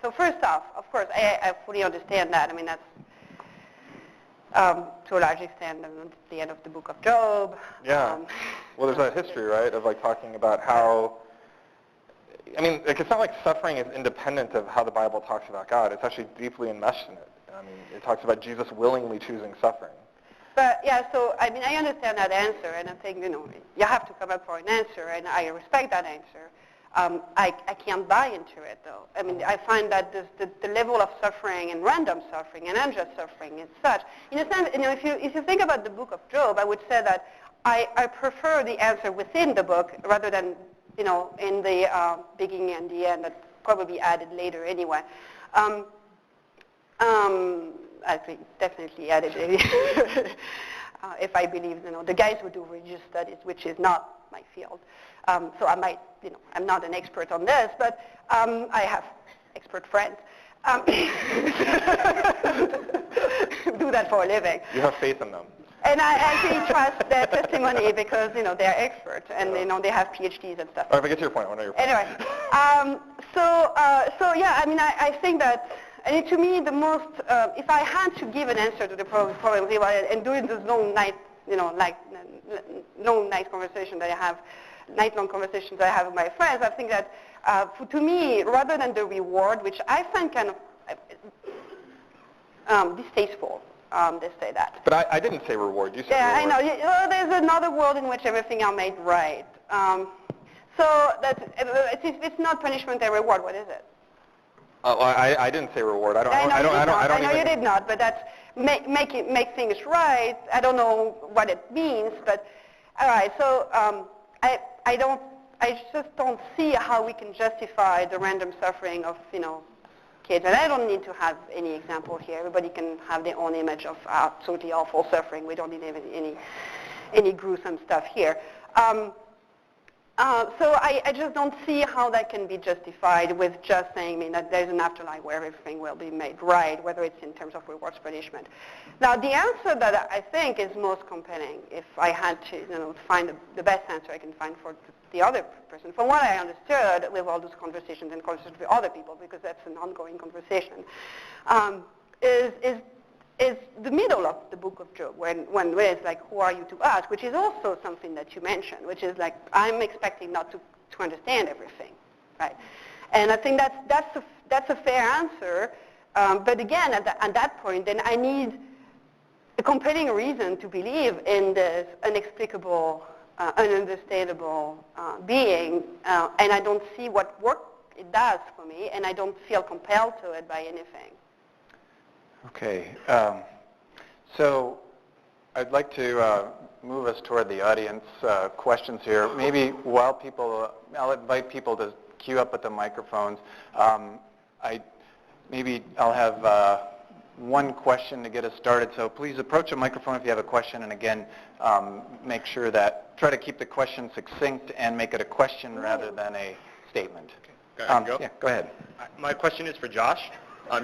So first off, of course, I fully understand that. I mean, that's to a large extent the end of the book of Job. Yeah. Well, there's that history, right, of like talking about how, I mean, like, it's not like suffering is independent of how the Bible talks about God. It's actually deeply enmeshed in it. I mean, it talks about Jesus willingly choosing suffering. But yeah, so I mean, I understand that answer, and I think, you have to come up for an answer, and I respect that answer. I can't buy into it, though. I mean, I find that the level of suffering and random suffering and unjust suffering is such. In a sense, if you think about the book of Job, I would say that I prefer the answer within the book rather than, in the beginning and the end, that's probably added later anyway. Actually, definitely added if I believe, the guys who do religious studies, which is not my field. So I might, I'm not an expert on this, but I have expert friends who do that for a living. You have faith in them. And I actually trust their testimony because, they're experts and, they have PhDs and stuff. All right, if I get to your point, I want to know your point. Anyway, so yeah, I mean, I think that, and to me, the most, if I had to give an answer to the problem, and during this long night, long night conversation that I have, night-long conversations that I have with my friends, I think that to me, rather than the reward, which I find kind of distasteful, they say that. But I didn't say reward. You said yeah, reward. I know. There's another world in which everything are made right. So that it's not punishment and reward. What is it? Well, I didn't say reward. I know you did not, but that's make things right. I don't know what it means, but all right. So I just don't see how we can justify the random suffering of kids. And I don't need to have any example here. Everybody can have their own image of absolutely awful suffering. We don't need any gruesome stuff here. So I just don't see how that can be justified with just saying that there's an afterlife where everything will be made right, whether it's in terms of rewards punishment. Now, the answer that I think is most compelling, if I had to find the best answer I can find for the other person, from what I understood with all those conversations and conversations with other people, because that's an ongoing conversation, is the middle of the book of Job, when it's like, who are you to ask, which is also something that you mentioned, which is like, I'm expecting not to understand everything, right? And I think that's a fair answer, but again, at that point, then I need a compelling reason to believe in this inexplicable, ununderstandable being, and I don't see what work it does for me, and I don't feel compelled to it by anything. Okay, so I'd like to move us toward the audience questions here. Maybe while I'll invite people to queue up at the microphones. I'll have one question to get us started. So please approach a microphone if you have a question, and again, make sure that, try to keep the question succinct and make it a question rather than a statement. Okay, yeah, go ahead. My question is for Josh.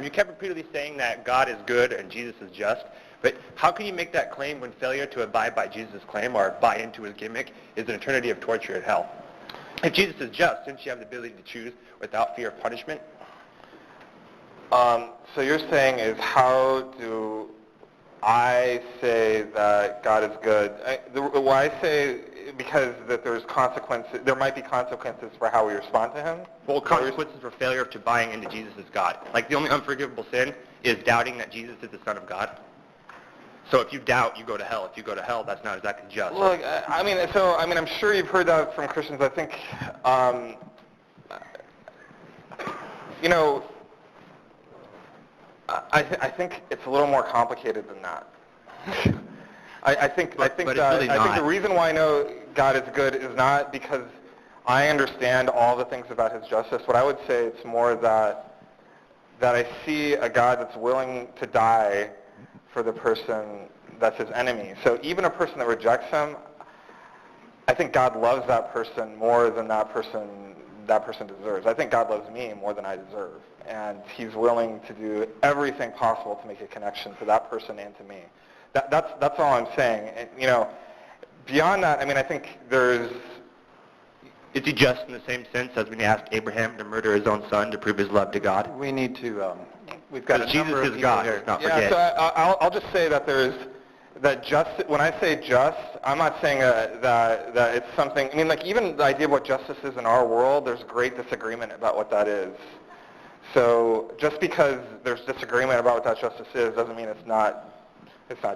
You kept repeatedly saying that God is good and Jesus is just, but how can you make that claim when failure to abide by Jesus' claim or buy into his gimmick is an eternity of torture in hell? If Jesus is just, shouldn't you have the ability to choose without fear of punishment? So you're saying is, how do I say that God is good? I say because that there's consequences, there might be consequences for how we respond to him? Well, consequences for failure to buying into Jesus as God. Like, the only unforgivable sin is doubting that Jesus is the Son of God. So if you doubt, you go to hell. If you go to hell, that's not exactly just. Look, I'm sure you've heard that from Christians. I think, I think it's a little more complicated than that. I think But it's really I think the not. reason why I know God is good is not because I understand all the things about his justice. What I would say it's more that I see a God that's willing to die for the person that's his enemy. So even a person that rejects him, I think God loves that person more than that person deserves. I think God loves me more than I deserve. And he's willing to do everything possible to make a connection to that person and to me. That's all I'm saying. And, beyond that, I mean, I think there's... Is he just in the same sense as when he asked Abraham to murder his own son to prove his love to God? We need to, we've got a Because number Jesus of is people God, here. let's not Yeah, forget. so I'll just say that when I say just, I'm not saying that it's something, I mean, like even the idea of what justice is in our world, there's great disagreement about what that is. So just because there's disagreement about what that justice is doesn't mean it's not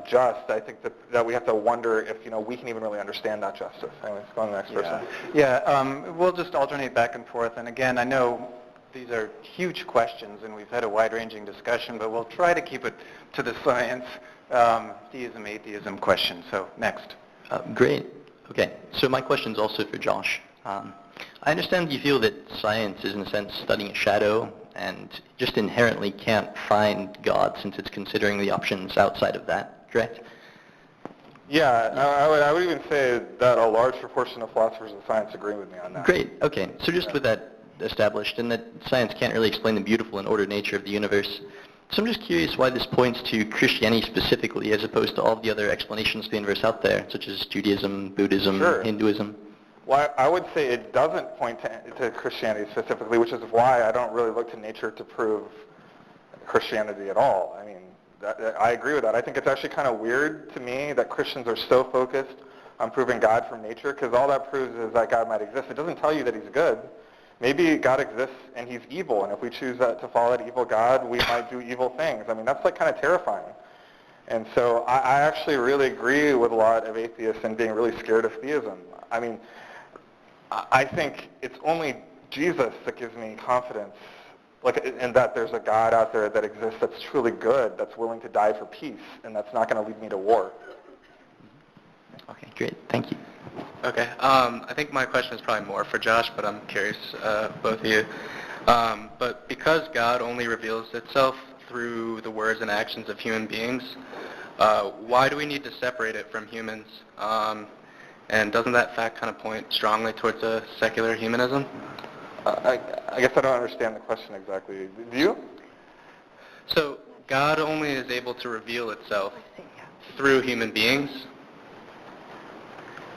just. I think that we have to wonder if, we can even really understand that justice. Anyways, go on to the next person. Yeah, we'll just alternate back and forth. And again, I know these are huge questions, and we've had a wide-ranging discussion, but we'll try to keep it to the science, theism, atheism question. So next. Great. Okay. So my question is also for Josh. I understand you feel that science is, in a sense, studying a shadow and just inherently can't find God since it's considering the options outside of that, correct? Yeah, I would even say that a large proportion of philosophers of science agree with me on that. Great. Okay. So just with that established, and that science can't really explain the beautiful and ordered nature of the universe, so I'm just curious why this points to Christianity specifically as opposed to all the other explanations of the universe out there, such as Judaism, Buddhism, Sure. Hinduism. Well, I would say it doesn't point to Christianity specifically, which is why I don't really look to nature to prove Christianity at all. I mean, I agree with that. I think it's actually kind of weird to me that Christians are so focused on proving God from nature, because all that proves is that God might exist. It doesn't tell you that he's good. Maybe God exists and he's evil, and if we choose to follow that evil God, we might do evil things. I mean, that's like kind of terrifying. And so I actually really agree with a lot of atheists in being really scared of theism. I mean, I think it's only Jesus that gives me confidence, like in that there's a God out there that exists that's truly good, that's willing to die for peace, and that's not going to lead me to war. Okay, great. Thank you. Okay. I think my question is probably more for Josh, but I'm curious, both of you. But because God only reveals itself through the words and actions of human beings, why do we need to separate it from humans? And doesn't that fact kind of point strongly towards a secular humanism? I guess I don't understand the question exactly. Do you? So God only is able to reveal itself through human beings.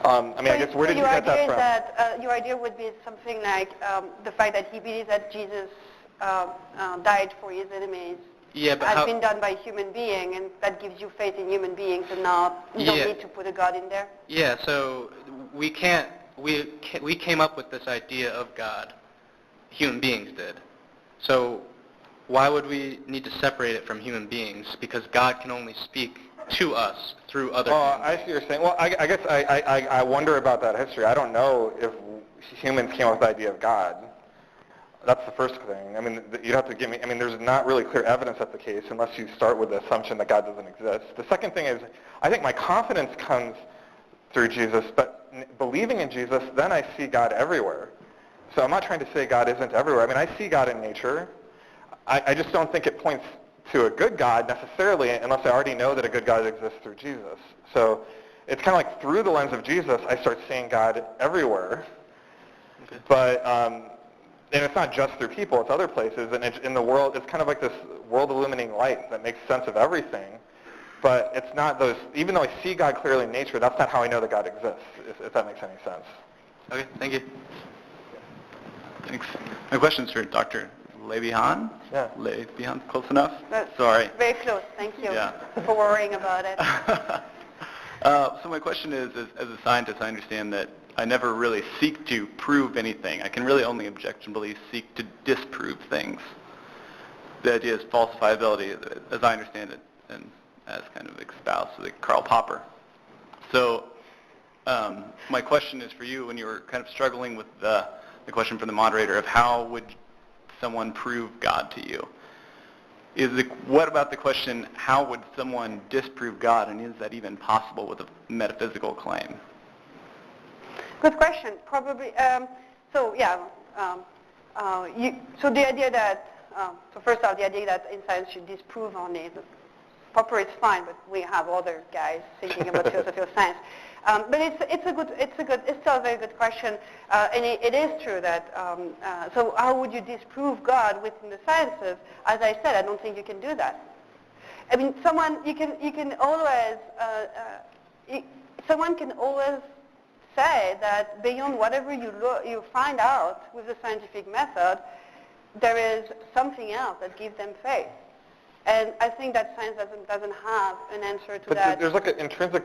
I mean, I guess where did you get that from? That, your idea would be something like the fact that he believes that Jesus died for his enemies has been done by a human being, and that gives you faith in human beings, and not you don't need to put a God in there. Yeah. So we came up with this idea of God. Human beings did. So why would we need to separate it from human beings? Because God can only speak to us through other human beings. I see what you're saying. Well, I guess I wonder about that history. I don't know if humans came up with the idea of God. That's the first thing. I mean, you'd have to give me, I mean, there's not really clear evidence that's the case unless you start with the assumption that God doesn't exist. The second thing is, I think my confidence comes through Jesus, but believing in Jesus, then I see God everywhere. So I'm not trying to say God isn't everywhere. I mean, I see God in nature. I just don't think it points to a good God necessarily unless I already know that a good God exists through Jesus. So it's kind of like through the lens of Jesus, I start seeing God everywhere. Okay. But, and it's not just through people, it's other places. And in the world, it's kind of like this world-illuminating light that makes sense of everything. But it's not those, even though I see God clearly in nature, that's not how I know that God exists, if that makes any sense. Okay, thank you. Thanks. My question's for Dr. Le Bihan? Yeah. Le Bihan, close enough? That's Sorry. very close. Thank you Yeah. for worrying about it. So my question is, as a scientist, I understand that I never really seek to prove anything. I can really only objectionably seek to disprove things. The idea is falsifiability, as I understand it, and as kind of espoused by Karl Popper. So my question is for you, when you were kind of struggling with the question from the moderator of how would someone prove God to you. What about the question, how would someone disprove God, and is that even possible with a metaphysical claim? Good question. Probably. So the idea that first off, the idea that in science you disprove only the Popper is fine, but we have other guys thinking about philosophy of science. But it's still a very good question, and it is true that. So how would you disprove God within the sciences? As I said, I don't think you can do that. I mean, someone can always say that beyond whatever you find out with the scientific method, there is something else that gives them faith. And I think that science doesn't have an answer to that. But there's like an intrinsic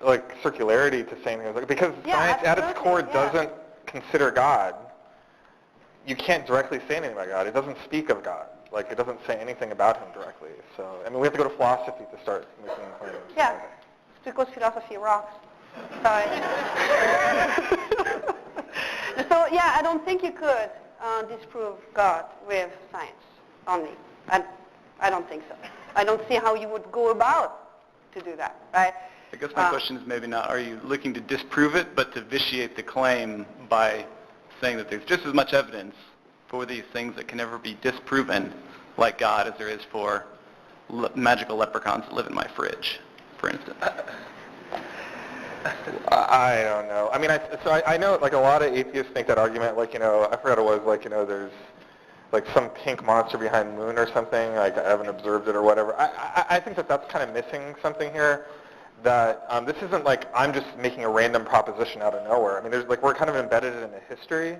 circularity to saying things, because science at its core doesn't consider God. You can't directly say anything about God. It doesn't speak of God. Like, it doesn't say anything about him directly. So, I mean, we have to go to philosophy to start making claims. Yeah, it's because philosophy rocks. Sorry. So, I don't think you could disprove God with science only. I don't think so. I don't see how you would go about to do that, right? I guess my question is maybe not, are you looking to disprove it, but to vitiate the claim by saying that there's just as much evidence for these things that can never be disproven, like God, as there is for magical leprechauns that live in my fridge, for instance? I don't know. I mean, I know, like, a lot of atheists make that argument, like, I forgot it was, like, there's like some pink monster behind the moon or something, like I haven't observed it or whatever. I think that's kind of missing something here, that this isn't like I'm just making a random proposition out of nowhere. I mean, there's, like, we're kind of embedded in a history,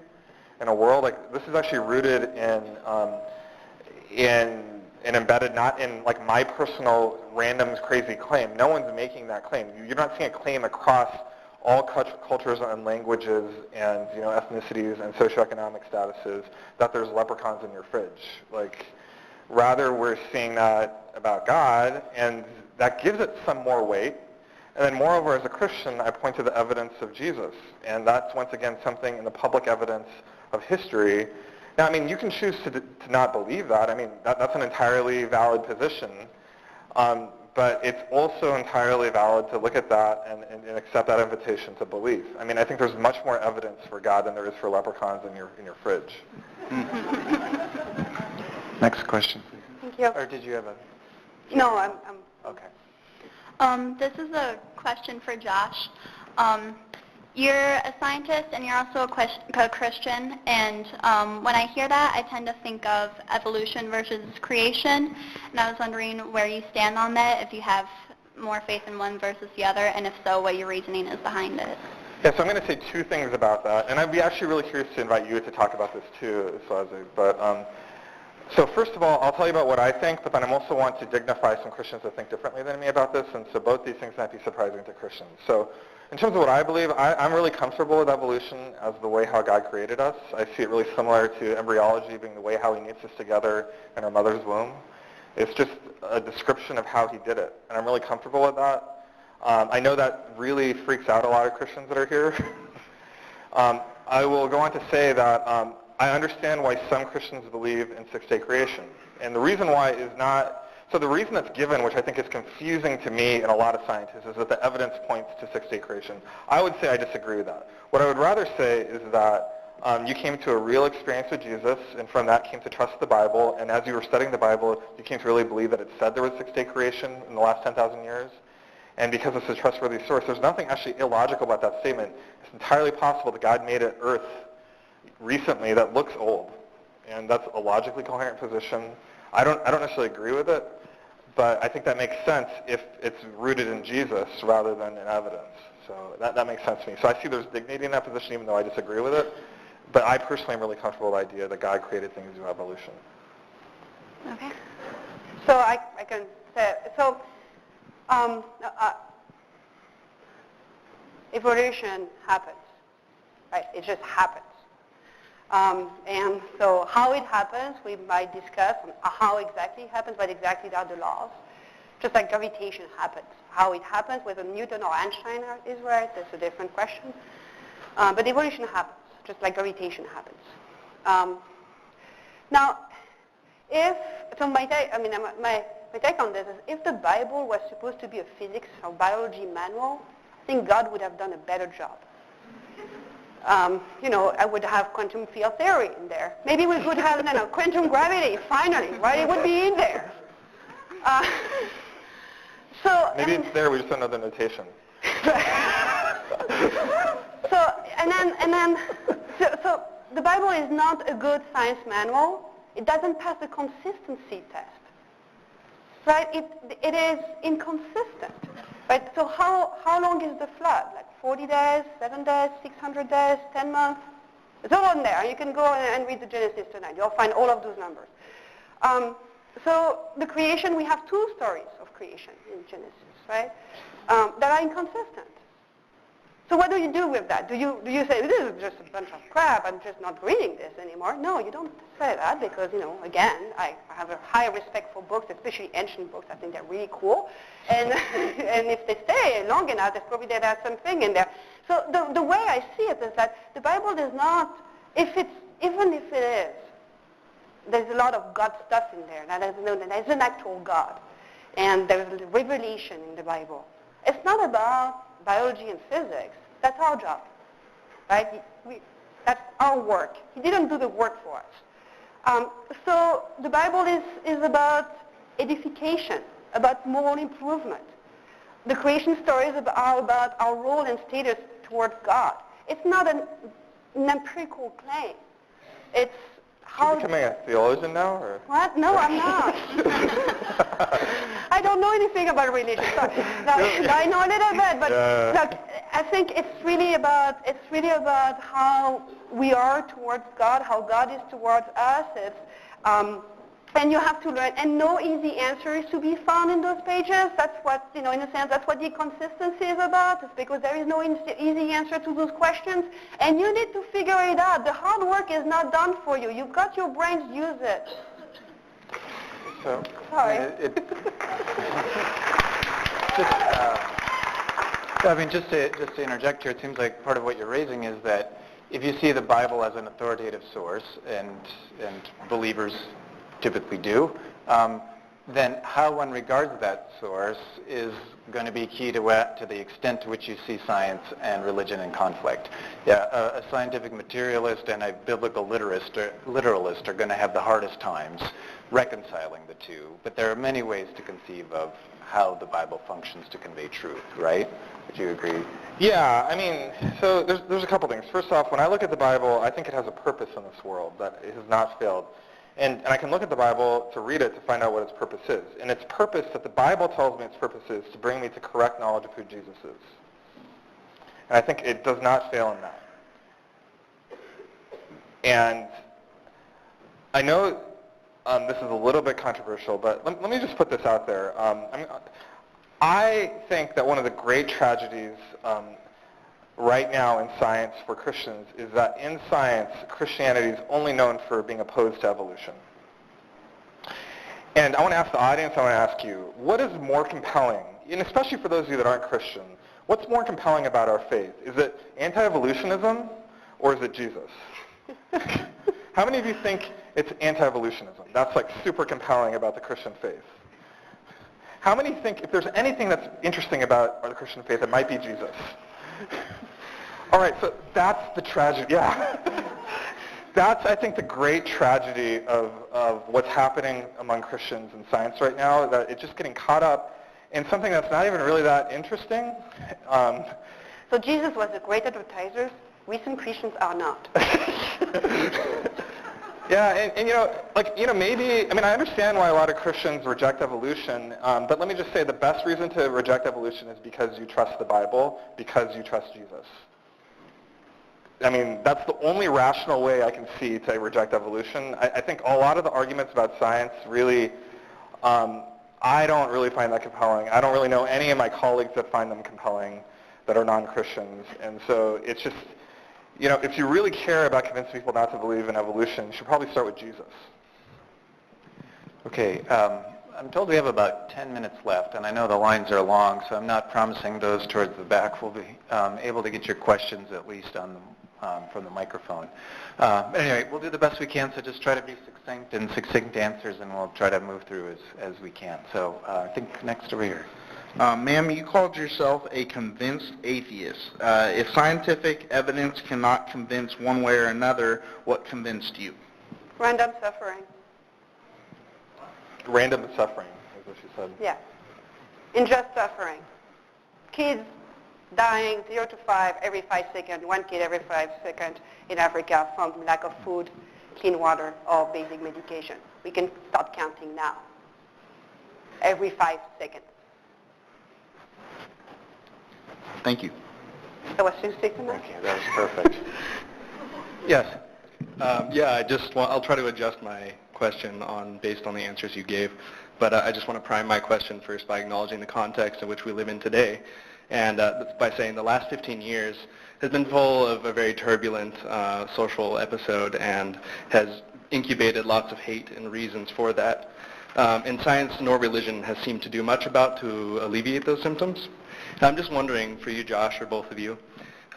in a world. Like, this is actually rooted in embedded not in, like, my personal random crazy claim. No one's making that claim. You're not seeing a claim across all cultures and languages and ethnicities and socioeconomic statuses that there's leprechauns in your fridge. Like, rather we're seeing that about God, and that gives it some more weight. And then moreover, as a Christian, I point to the evidence of Jesus, and that's once again something in the public evidence of history. Now, I mean, you can choose to not believe that. I mean, that's an entirely valid position. But it's also entirely valid to look at that and accept that invitation to belief. I mean, I think there's much more evidence for God than there is for leprechauns in your fridge. Next question. Thank you. Or did you have a... No, I'm... Okay. This is a question for Josh. You're a scientist and you're also a Christian, and when I hear that, I tend to think of evolution versus creation, and I was wondering where you stand on that, if you have more faith in one versus the other, and if so, what your reasoning is behind it. Yeah, so I'm going to say two things about that, and I'd be actually really curious to invite you to talk about this too, Soazig. But so first of all, I'll tell you about what I think, but then I also want to dignify some Christians that think differently than me about this, and so both these things might be surprising to Christians. So in terms of what I believe, I'm really comfortable with evolution as the way how God created us. I see it really similar to embryology being the way how he knits us together in our mother's womb. It's just a description of how he did it, and I'm really comfortable with that. I know that really freaks out a lot of Christians that are here. I will go on to say that I understand why some Christians believe in six-day creation. And the reason why is not... So the reason that's given, which I think is confusing to me and a lot of scientists, is that the evidence points to six-day creation. I would say I disagree with that. What I would rather say is that you came to a real experience with Jesus, and from that came to trust the Bible, and as you were studying the Bible, you came to really believe that it said there was six-day creation in the last 10,000 years. And because it's a trustworthy source, there's nothing actually illogical about that statement. It's entirely possible that God made an earth recently that looks old, and that's a logically coherent position. I don't necessarily agree with it, but I think that makes sense if it's rooted in Jesus rather than in evidence. So that makes sense to me. So I see there's dignity in that position, even though I disagree with it. But I personally am really comfortable with the idea that God created things through evolution. Okay. So I can say, so evolution happens, right? It just happens. And so how it happens, we might discuss how exactly it happens, what exactly are the laws. Just like gravitation happens. How it happens, whether Newton or Einstein is right, that's a different question. But evolution happens, just like gravitation happens. Now, My take on this is if the Bible was supposed to be a physics or biology manual, I think God would have done a better job. I would have quantum field theory in there. Maybe we could have quantum gravity, finally, right? It would be in there. Maybe it's there, we just don't know the notation. So the Bible is not a good science manual. It doesn't pass the consistency test. Right? It is inconsistent. Right? So how long is the flood? Like 40 days, 7 days, 600 days, 10 months? It's all on there. You can go and read the Genesis tonight. You'll find all of those numbers. So the creation, we have two stories of creation in Genesis, right? That are inconsistent. So what do you do with that? Do you say, this is just a bunch of crap, I'm just not reading this anymore? No, you don't say that because, again, I have a high respect for books, especially ancient books. I think they're really cool. And and if they stay long enough, there's probably there's something in there. So the way I see it is that the Bible does not, even if it is, there's a lot of God stuff in there. Now, there's an actual God. And there's revelation in the Bible. It's not about biology and physics. That's our job, right? That's our work. He didn't do the work for us. So the Bible is about edification, about moral improvement. The creation stories are about our role and status towards God. It's not an empirical claim. It's how... Are you becoming a theologian now? Or? What? No, I'm not. I don't know anything about religion. So, I know a little bit, but look, I think it's really about how we are towards God, how God is towards us. And you have to learn, and no easy answer is to be found in those pages. That's what, in a sense, that's what the consistency is about. It's because there is no easy answer to those questions, and you need to figure it out. The hard work is not done for you. You've got your brains, use it. So, sorry. Just to interject here, it seems like part of what you're raising is that if you see the Bible as an authoritative source, and believers typically do, then how one regards that source is going to be key to the extent to which you see science and religion in conflict. A scientific materialist and a biblical literalist are going to have the hardest times reconciling the two, but there are many ways to conceive of how the Bible functions to convey truth, right? Would you agree? Yeah, so there's a couple things. First off, when I look at the Bible, I think it has a purpose in this world, that it has not failed. And I can look at the Bible to read it to find out what its purpose is. And its purpose, that the Bible tells me its purpose is, to bring me to correct knowledge of who Jesus is. And I think it does not fail in that. And I know this is a little bit controversial, but let me just put this out there. I think that one of the great tragedies right now in science for Christians is that in science, Christianity is only known for being opposed to evolution. And I want to ask the audience, I want to ask you, what is more compelling, and especially for those of you that aren't Christian, what's more compelling about our faith? Is it anti-evolutionism or is it Jesus? How many of you think it's anti-evolutionism? That's like super compelling about the Christian faith. How many think if there's anything that's interesting about the Christian faith, it might be Jesus? All right, so that's the tragedy. Yeah. That's, I think, the great tragedy of what's happening among Christians in science right now, that it's just getting caught up in something that's not even really that interesting. So Jesus was a great advertiser. Recent Christians are not. Yeah, and maybe, I understand why a lot of Christians reject evolution, but let me just say the best reason to reject evolution is because you trust the Bible, because you trust Jesus. That's the only rational way I can see to reject evolution. I think a lot of the arguments about science really, I don't really find that compelling. I don't really know any of my colleagues that find them compelling that are non-Christians, and so it's just, if you really care about convincing people not to believe in evolution, you should probably start with Jesus. Okay, I'm told we have about 10 minutes left, and I know the lines are long, so I'm not promising those towards the back will be able to get your questions at least on from the microphone. Anyway, we'll do the best we can, so just try to be succinct answers, and we'll try to move through as we can. So I think next over here. Ma'am, you called yourself a convinced atheist. If scientific evidence cannot convince one way or another, what convinced you? Random suffering. Random suffering, is what she said. Yeah. Unjust suffering. Kids dying 0 to 5 every 5 seconds, one kid every 5 seconds in Africa from lack of food, clean water, or basic medication. We can start counting now. Every 5 seconds. Thank you. That was succinct enough? Okay, that was perfect. Yes. I'll try to adjust my question based on the answers you gave, but I just want to prime my question first by acknowledging the context in which we live in today, and by saying the last 15 years has been full of a very turbulent social episode and has incubated lots of hate and reasons for that. And science nor religion has seemed to do much to alleviate those symptoms. I'm just wondering, for you, Josh, or both of you,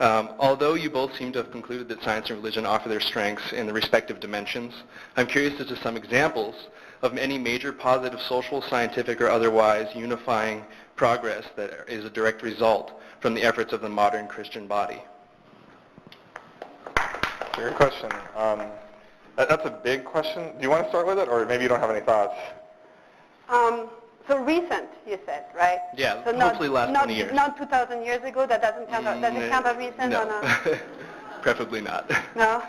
although you both seem to have concluded that science and religion offer their strengths in the respective dimensions, I'm curious as to some examples of any major positive social, scientific, or otherwise unifying progress that is a direct result from the efforts of the modern Christian body. Good question. That's a big question. Do you want to start with it, or maybe you don't have any thoughts? So recent, you said, right? Yeah, so hopefully last 20 years. Not 2,000 years ago. That doesn't count. Does it count as recent no. or not? Preferably not. No.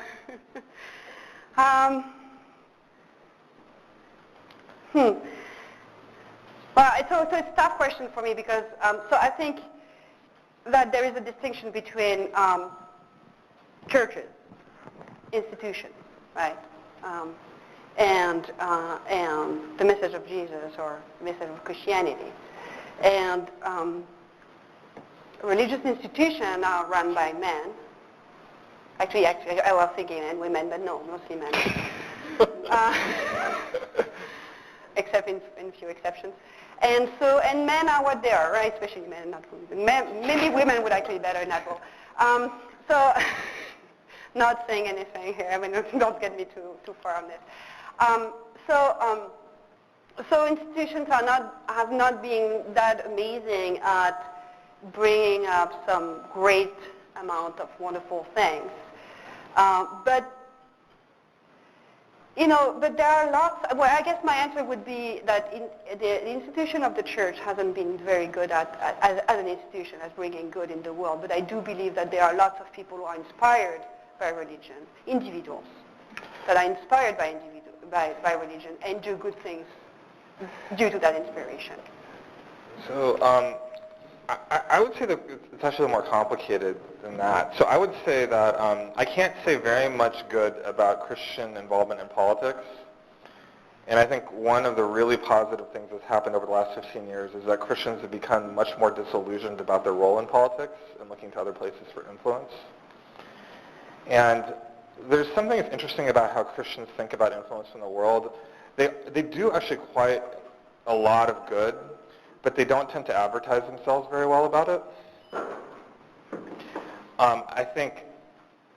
Well, it's a tough question for me because so I think that there is a distinction between churches, institutions, right? And the message of Jesus or the message of Christianity. And religious institutions are run by men. Actually, I was thinking men, women, but no, mostly men. Except in few exceptions. And men are what they are, right? Especially men, not women. Maybe women would actually be better in that role. So, not saying anything here. I mean, don't get me too far on this. So institutions have not been that amazing at bringing up some great amount of wonderful things. But there are lots. Well, I guess my answer would be that the institution of the church hasn't been very good as an institution as bringing good in the world. But I do believe that there are lots of people who are inspired by religion, individuals that are inspired by religion and do good things due to that inspiration. So I would say that it's actually more complicated than that. So I would say that I can't say very much good about Christian involvement in politics. And I think one of the really positive things that's happened over the last 15 years is that Christians have become much more disillusioned about their role in politics and looking to other places for influence. And there's something that's interesting about how Christians think about influence in the world. They do actually quite a lot of good, but they don't tend to advertise themselves very well about it. I think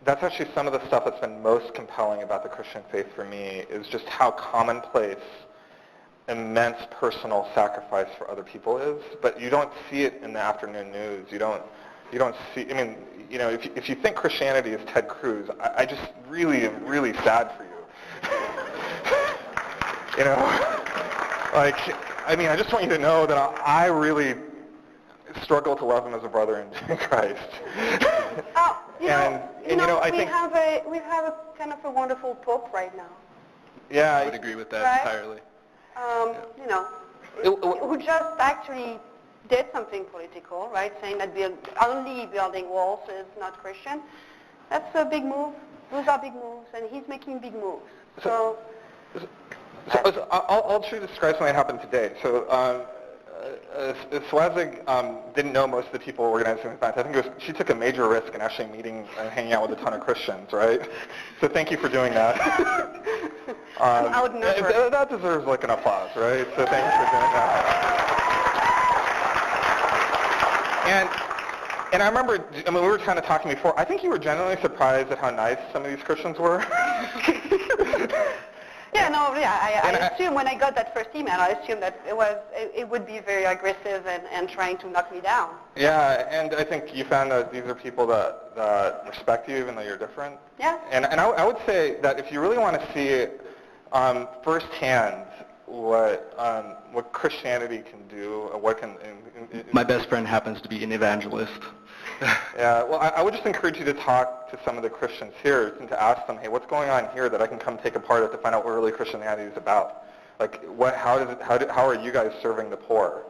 that's actually some of the stuff that's been most compelling about the Christian faith for me is just how commonplace immense personal sacrifice for other people is, but you don't see it in the afternoon news. You don't see, I mean, if you think Christianity is Ted Cruz, I just really am really sad for you. I just want you to know that I really struggle to love him as a brother in Christ. We have a kind of a wonderful Pope right now. Yeah, I would agree with that entirely. Who just actually did something political, right? Saying that only building walls is not Christian. That's a big move. Those are big moves, and he's making big moves. So I'll try to describe something that happened today. So Soazig didn't know most of the people organizing the event. I think she took a major risk in actually meeting and hanging out with a ton of Christians, right? So thank you for doing that. That deserves like an applause, right? So thank you for doing that. And I remember, I mean, we were kind of talking before. I think you were genuinely surprised at how nice some of these Christians were. I assumed when I got that first email, I assumed that it would be very aggressive and trying to knock me down. Yeah, and I think you found that these are people that respect you even though you're different. Yeah. And I would say that if you really want to see firsthand what Christianity can do, what can... My best friend happens to be an evangelist. Yeah, well, I would just encourage you to talk to some of the Christians here and to ask them, hey, what's going on here that I can come take a part of to find out what really Christianity is about? Like, how are you guys serving the poor?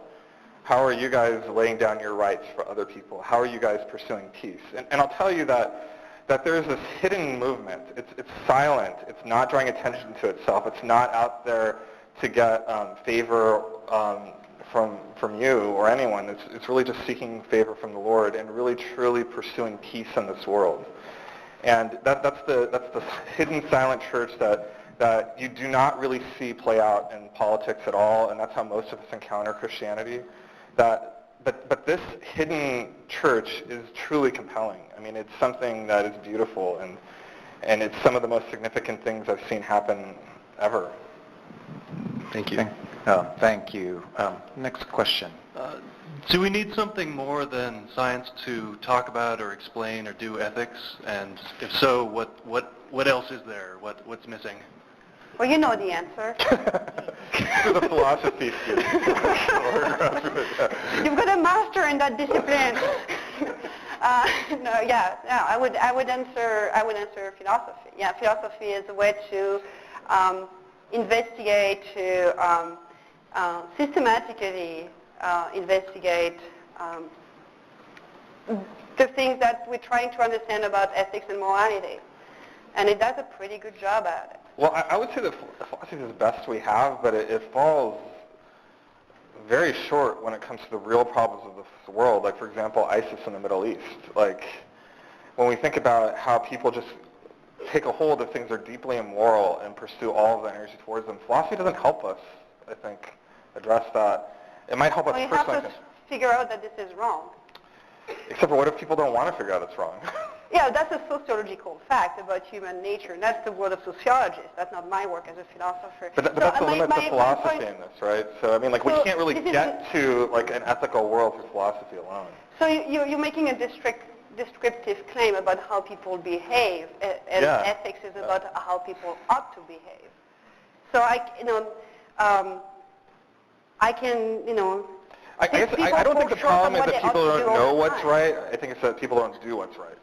How are you guys laying down your rights for other people? How are you guys pursuing peace? And I'll tell you that there's this hidden movement. It's silent. It's not drawing attention to itself. It's not out there to get favor from you or anyone. It's really just seeking favor from the Lord and really truly pursuing peace in this world. And that's the hidden silent church that you do not really see play out in politics at all, and that's how most of us encounter Christianity. But this hidden church is truly compelling. I mean, it's something that is beautiful, and it's some of the most significant things I've seen happen ever. Thank you. Thank you. Next question. Do we need something more than science to talk about or explain or do ethics? And if so, what else is there? What's missing? Well, you know the answer. To the philosophy student. You've got a master in that discipline. I would answer philosophy. Yeah, philosophy is a way to investigate, to systematically investigate the things that we're trying to understand about ethics and morality. And it does a pretty good job at it. Well, I would say that philosophy is the best we have, but it falls very short when it comes to the real problems of this world. Like, for example, ISIS in the Middle East. Like, when we think about how people just take a hold of things that are deeply immoral and pursue all of the energy towards them, philosophy doesn't help us, I think, address that. It might help us personally. personally. Well, you have to figure out that this is wrong. Except for what if people don't want to figure out it's wrong? Yeah, that's a sociological fact about human nature, and that's the work of sociologists. That's not my work as a philosopher. But that's the limit to philosophy in this, right? So, I mean, like, we can't really get to, like, an ethical world through philosophy alone. So you're making a descriptive claim about how people behave, and ethics is about how people ought to behave. So I don't think the problem is that people don't know what's right. I think it's that people don't do what's right.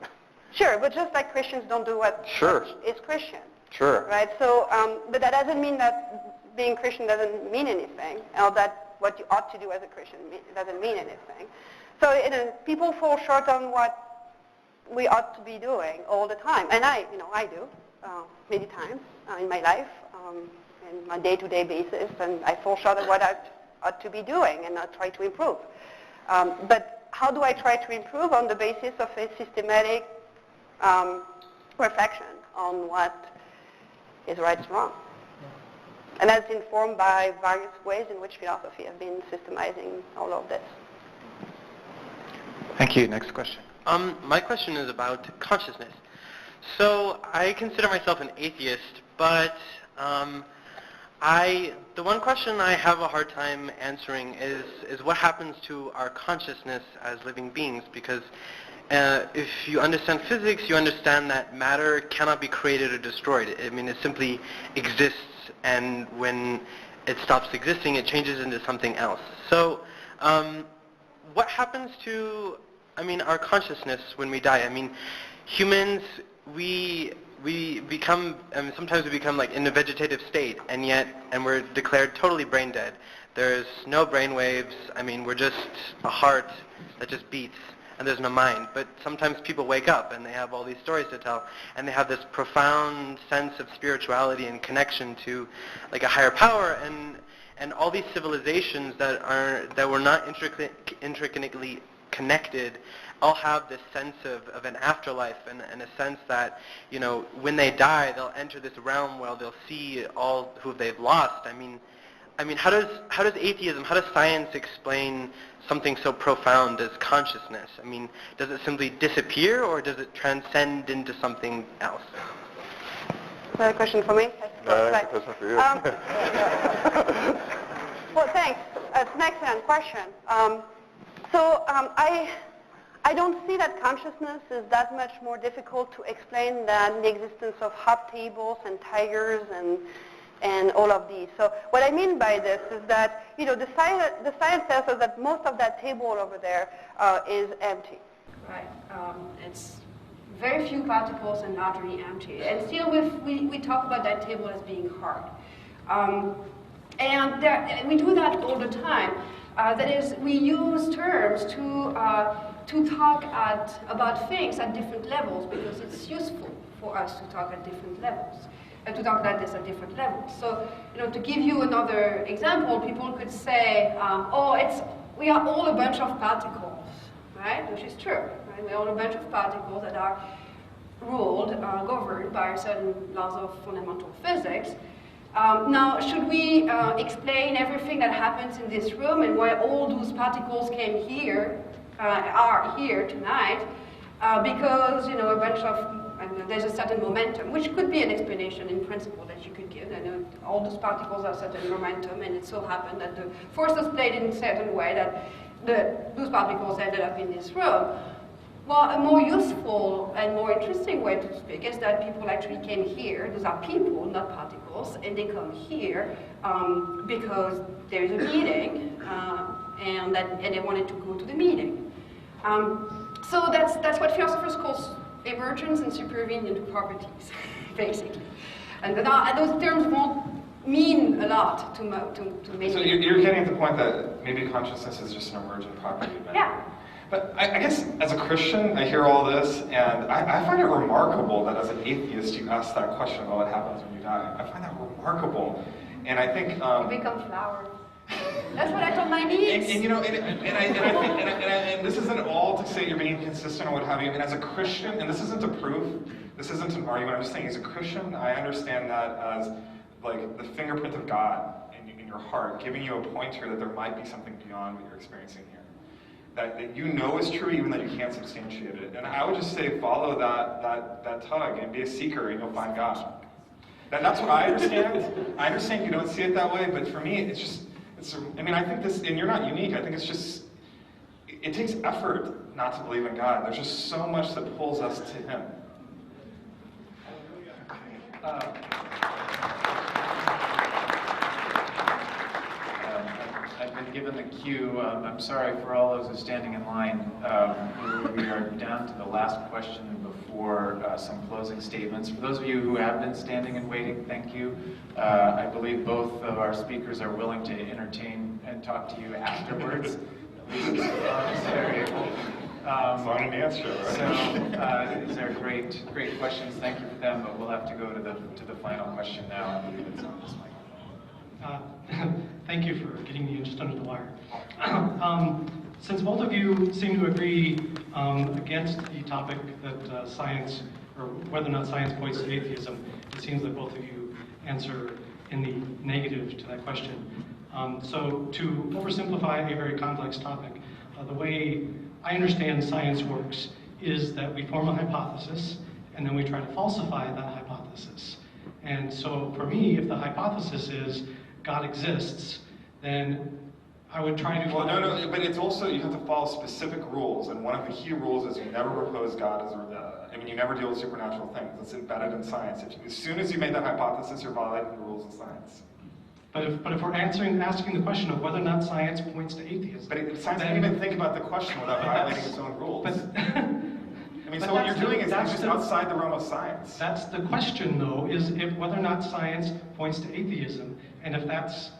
Sure, but just like Christians don't do what is Christian. Sure. Right? So, but that doesn't mean that being Christian doesn't mean anything, or that what you ought to do as a Christian doesn't mean anything. So, people fall short on what we ought to be doing all the time, and I do many times in my life, in my day-to-day basis, and I fall short of what I ought to be doing, and I try to improve. But how do I try to improve? On the basis of a systematic reflection on what is right and wrong. And that's informed by various ways in which philosophy has been systemizing all of this. Thank you. Next question. My question is about consciousness. So I consider myself an atheist, but the one question I have a hard time answering is what happens to our consciousness as living beings, because if you understand physics, you understand that matter cannot be created or destroyed. I mean, it simply exists, and when it stops existing, it changes into something else. So what happens to, our consciousness when we die? I mean, humans, we become, sometimes we become like in a vegetative state, and we're declared totally brain dead. There's no brain waves. We're just a heart that just beats, and there's no mind. But sometimes people wake up and they have all these stories to tell, and they have this profound sense of spirituality and connection to like a higher power, and all these civilizations that were not intricately connected all have this sense of an afterlife, and a sense that, when they die, they'll enter this realm where they'll see all who they've lost. I mean, how does atheism, how does science explain something so profound as consciousness? I mean, does it simply disappear, or does it transcend into something else? Is that a question for me? No, that's a question for you. Well, thanks. It's an excellent question. I don't see that consciousness is that much more difficult to explain than the existence of hot tables and tigers and all of these. So what I mean by this is that, the science tells us that most of that table over there is empty. Right. It's very few particles and largely empty. And still we talk about that table as being hard. And we do that all the time. That is, we use terms to talk about things at different levels because it's useful for us to talk at different levels. And to talk about this at different levels. So, to give you another example, people could say, we are all a bunch of particles, right? Which is true, right? We are all a bunch of particles that are governed by certain laws of fundamental physics. Now, should we explain everything that happens in this room and why all those particles are here tonight? Because, a bunch of there's a certain momentum, which could be an explanation in principle that you could give. All those particles have certain momentum, and it so happened that the forces played in a certain way that those particles ended up in this room. Well, a more useful and more interesting way to speak is that people actually came here. Those are people, not particles, and they come here because there is a meeting, and they wanted to go to the meeting. So that's what philosophers call emergence and supervenient properties, basically. And those terms won't mean a lot to many. So you're getting at the point that maybe consciousness is just an emergent property. Yeah. But I guess as a Christian, I hear all this, and I find it remarkable that as an atheist you ask that question about what happens when you die. I find that remarkable. And I think... you become flowers. That's what I told my niece. And this isn't all to say you're being consistent or what have you. And as a Christian, and this isn't a proof, this isn't an argument, I'm just saying as a Christian, I understand that as like the fingerprint of God in your heart, giving you a pointer that there might be something beyond what you're experiencing here. That you know is true even though you can't substantiate it. And I would just say follow that tug and be a seeker and you'll find God. That's what I understand. I understand you don't see it that way, but for me, it's just, I think this, and you're not unique, I think it's just, it takes effort not to believe in God. There's just so much that pulls us to Him. I've been given the cue. I'm sorry for all those who are standing in line. We are down to the last question before some closing statements. For those of you who have been standing and waiting, thank you. I believe both of our speakers are willing to entertain and talk to you afterwards. These are great questions. Thank you for them, but we'll have to go to the final question now. I believe it's on this mic. Thank you for getting me just under the wire. Since both of you seem to agree against the topic that science, or whether or not science points to atheism, it seems that both of you answer in the negative to that question. So to oversimplify a very complex topic, the way I understand science works is that we form a hypothesis and then we try to falsify that hypothesis. And so for me, if the hypothesis is God exists, then I would try to... Well, no, but it's also, you have to follow specific rules, and one of the key rules is you never propose God as you never deal with supernatural things. It's embedded in science. As soon as you make that hypothesis, you're violating the rules of science. But if we're asking the question of whether or not science points to atheism... But science can't even think about the question without violating its own rules. So what you're doing is just outside the realm of science. That's the question, though, is whether or not science points to atheism. And if that's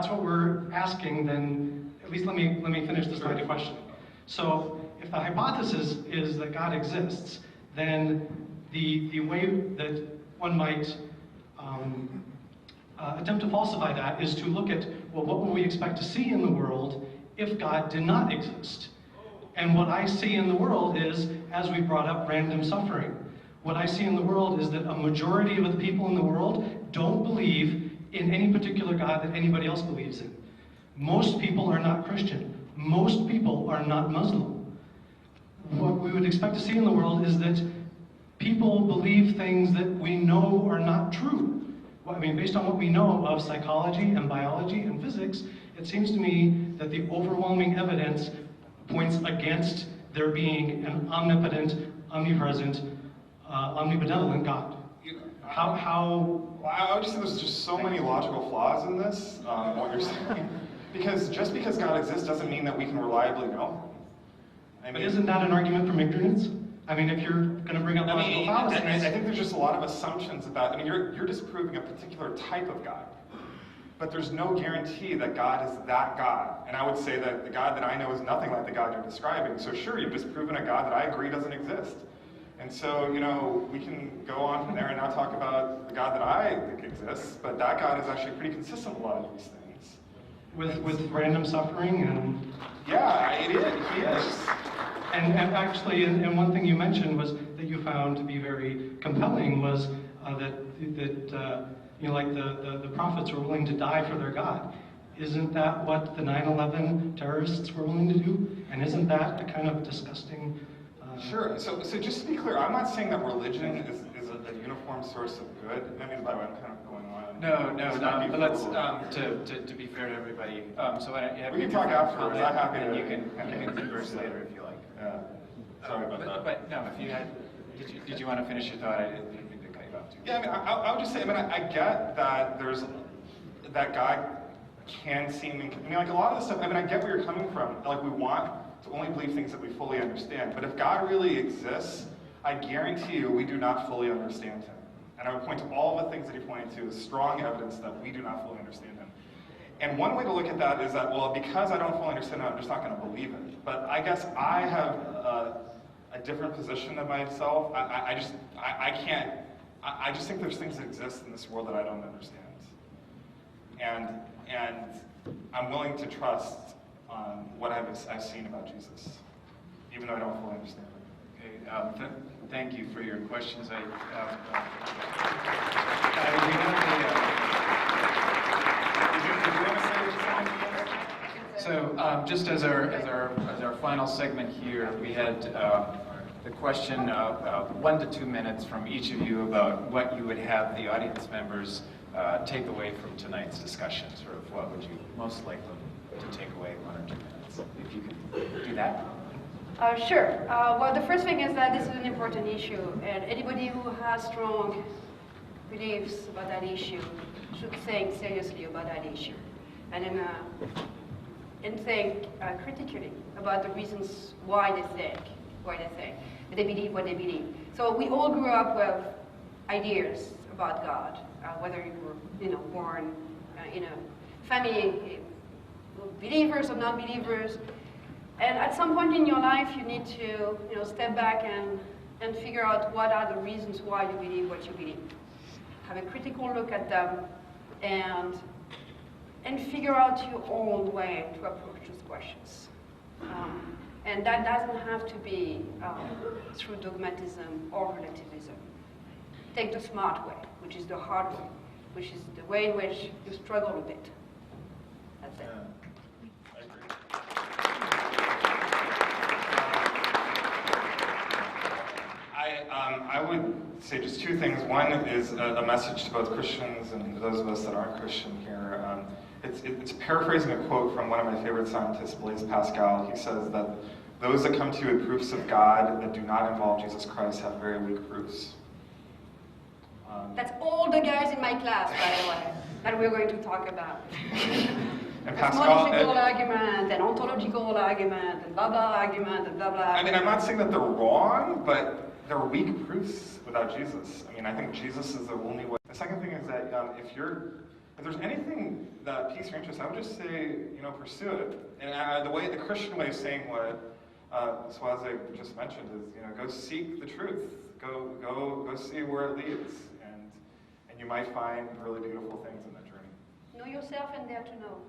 what we're asking, then at least let me finish this line of questioning. So if the hypothesis is that God exists, then the way that one might attempt to falsify that is to look at, well, what would we expect to see in the world if God did not exist? And what I see in the world is, as we brought up, random suffering. What I see in the world is that a majority of the people in the world don't believe in any particular God that anybody else believes in. Most people are not Christian. Most people are not Muslim. What we would expect to see in the world is that people believe things that we know are not true. I mean, based on what we know of psychology and biology and physics, it seems to me that the overwhelming evidence points against there being an omnipotent, omnipresent, omnibenevolent God. Well, I would just say there's just so many logical flaws in this, what you're saying. Because just because God exists doesn't mean that we can reliably know. But isn't that an argument from ignorance? I mean, if you're going to bring up logical fallacies... I think there's just a lot of assumptions about... I mean, you're disproving a particular type of God. But there's no guarantee that God is that God. And I would say that the God that I know is nothing like the God you're describing. So sure, you've disproven a God that I agree doesn't exist. And so, we can go on from there and now talk about the God that I think exists, but that God is actually pretty consistent with a lot of these things. With random suffering and... Yeah, it is. He is. And actually, and one thing you mentioned was that you found to be very compelling was that like the prophets were willing to die for their God. Isn't that what the 9/11 terrorists were willing to do? And isn't that a kind of disgusting... Sure. So just to be clear, I'm not saying that religion is a uniform source of good. I mean, by the way, I'm kind of going on. No. But let's to be fair to everybody. So we can talk afterwards. I'm happy to. You can converse later if you like. Yeah. Sorry about that. But no, if you had, did you want to finish your thought? I didn't mean to cut you off too. Yeah, I mean, I would just say, I get that that God can seem. I mean, like a lot of the stuff. I mean, I get where you're coming from. Like we want to only believe things that we fully understand. But if God really exists, I guarantee you we do not fully understand him. And I would point to all the things that he pointed to as strong evidence that we do not fully understand him. And one way to look at that is that, well, because I don't fully understand him, I'm just not going to believe it. But I guess I have a different position than myself. I just think there's things that exist in this world that I don't understand. And I'm willing to trust what I've seen about Jesus, even though I don't fully understand it. Okay, thank you for your questions. So just as our final segment here, we had the question of 1 to 2 minutes from each of you about what you would have the audience members take away from tonight's discussion. Sort of what would you most like them to take away 1 or 2 minutes, if you can do that. Sure. Well, the first thing is that this is an important issue, and anybody who has strong beliefs about that issue should think seriously about that issue, and think critically about the reasons why they think that they believe what they believe. So we all grew up with ideas about God, whether you were, born in a family of believers or non-believers. And at some point in your life, you need to, step back and figure out what are the reasons why you believe what you believe. Have a critical look at them, and figure out your own way to approach those questions. And that doesn't have to be through dogmatism or relativism. Take the smart way, which is the hard way, which is the way in which you struggle a bit. That's it. I would say just 2 things. One is a message to both Christians and those of us that aren't Christian here. It's paraphrasing a quote from one of my favorite scientists, Blaise Pascal. He says that those that come to you with proofs of God that do not involve Jesus Christ have very weak proofs. That's all the guys in my class, by the way, that we're going to talk about. And Pascal, cosmological argument, and ontological argument, and blah blah argument, and blah blah. I mean, I'm not saying that they're wrong, but they're weak proofs without Jesus. I mean, I think Jesus is the only way. The second thing is that if there's anything that piques your interest, I would just say, pursue it. And the Christian way of saying what Soazig just mentioned is, go seek the truth. Go see where it leads, and you might find really beautiful things in that journey. Know yourself and dare to know.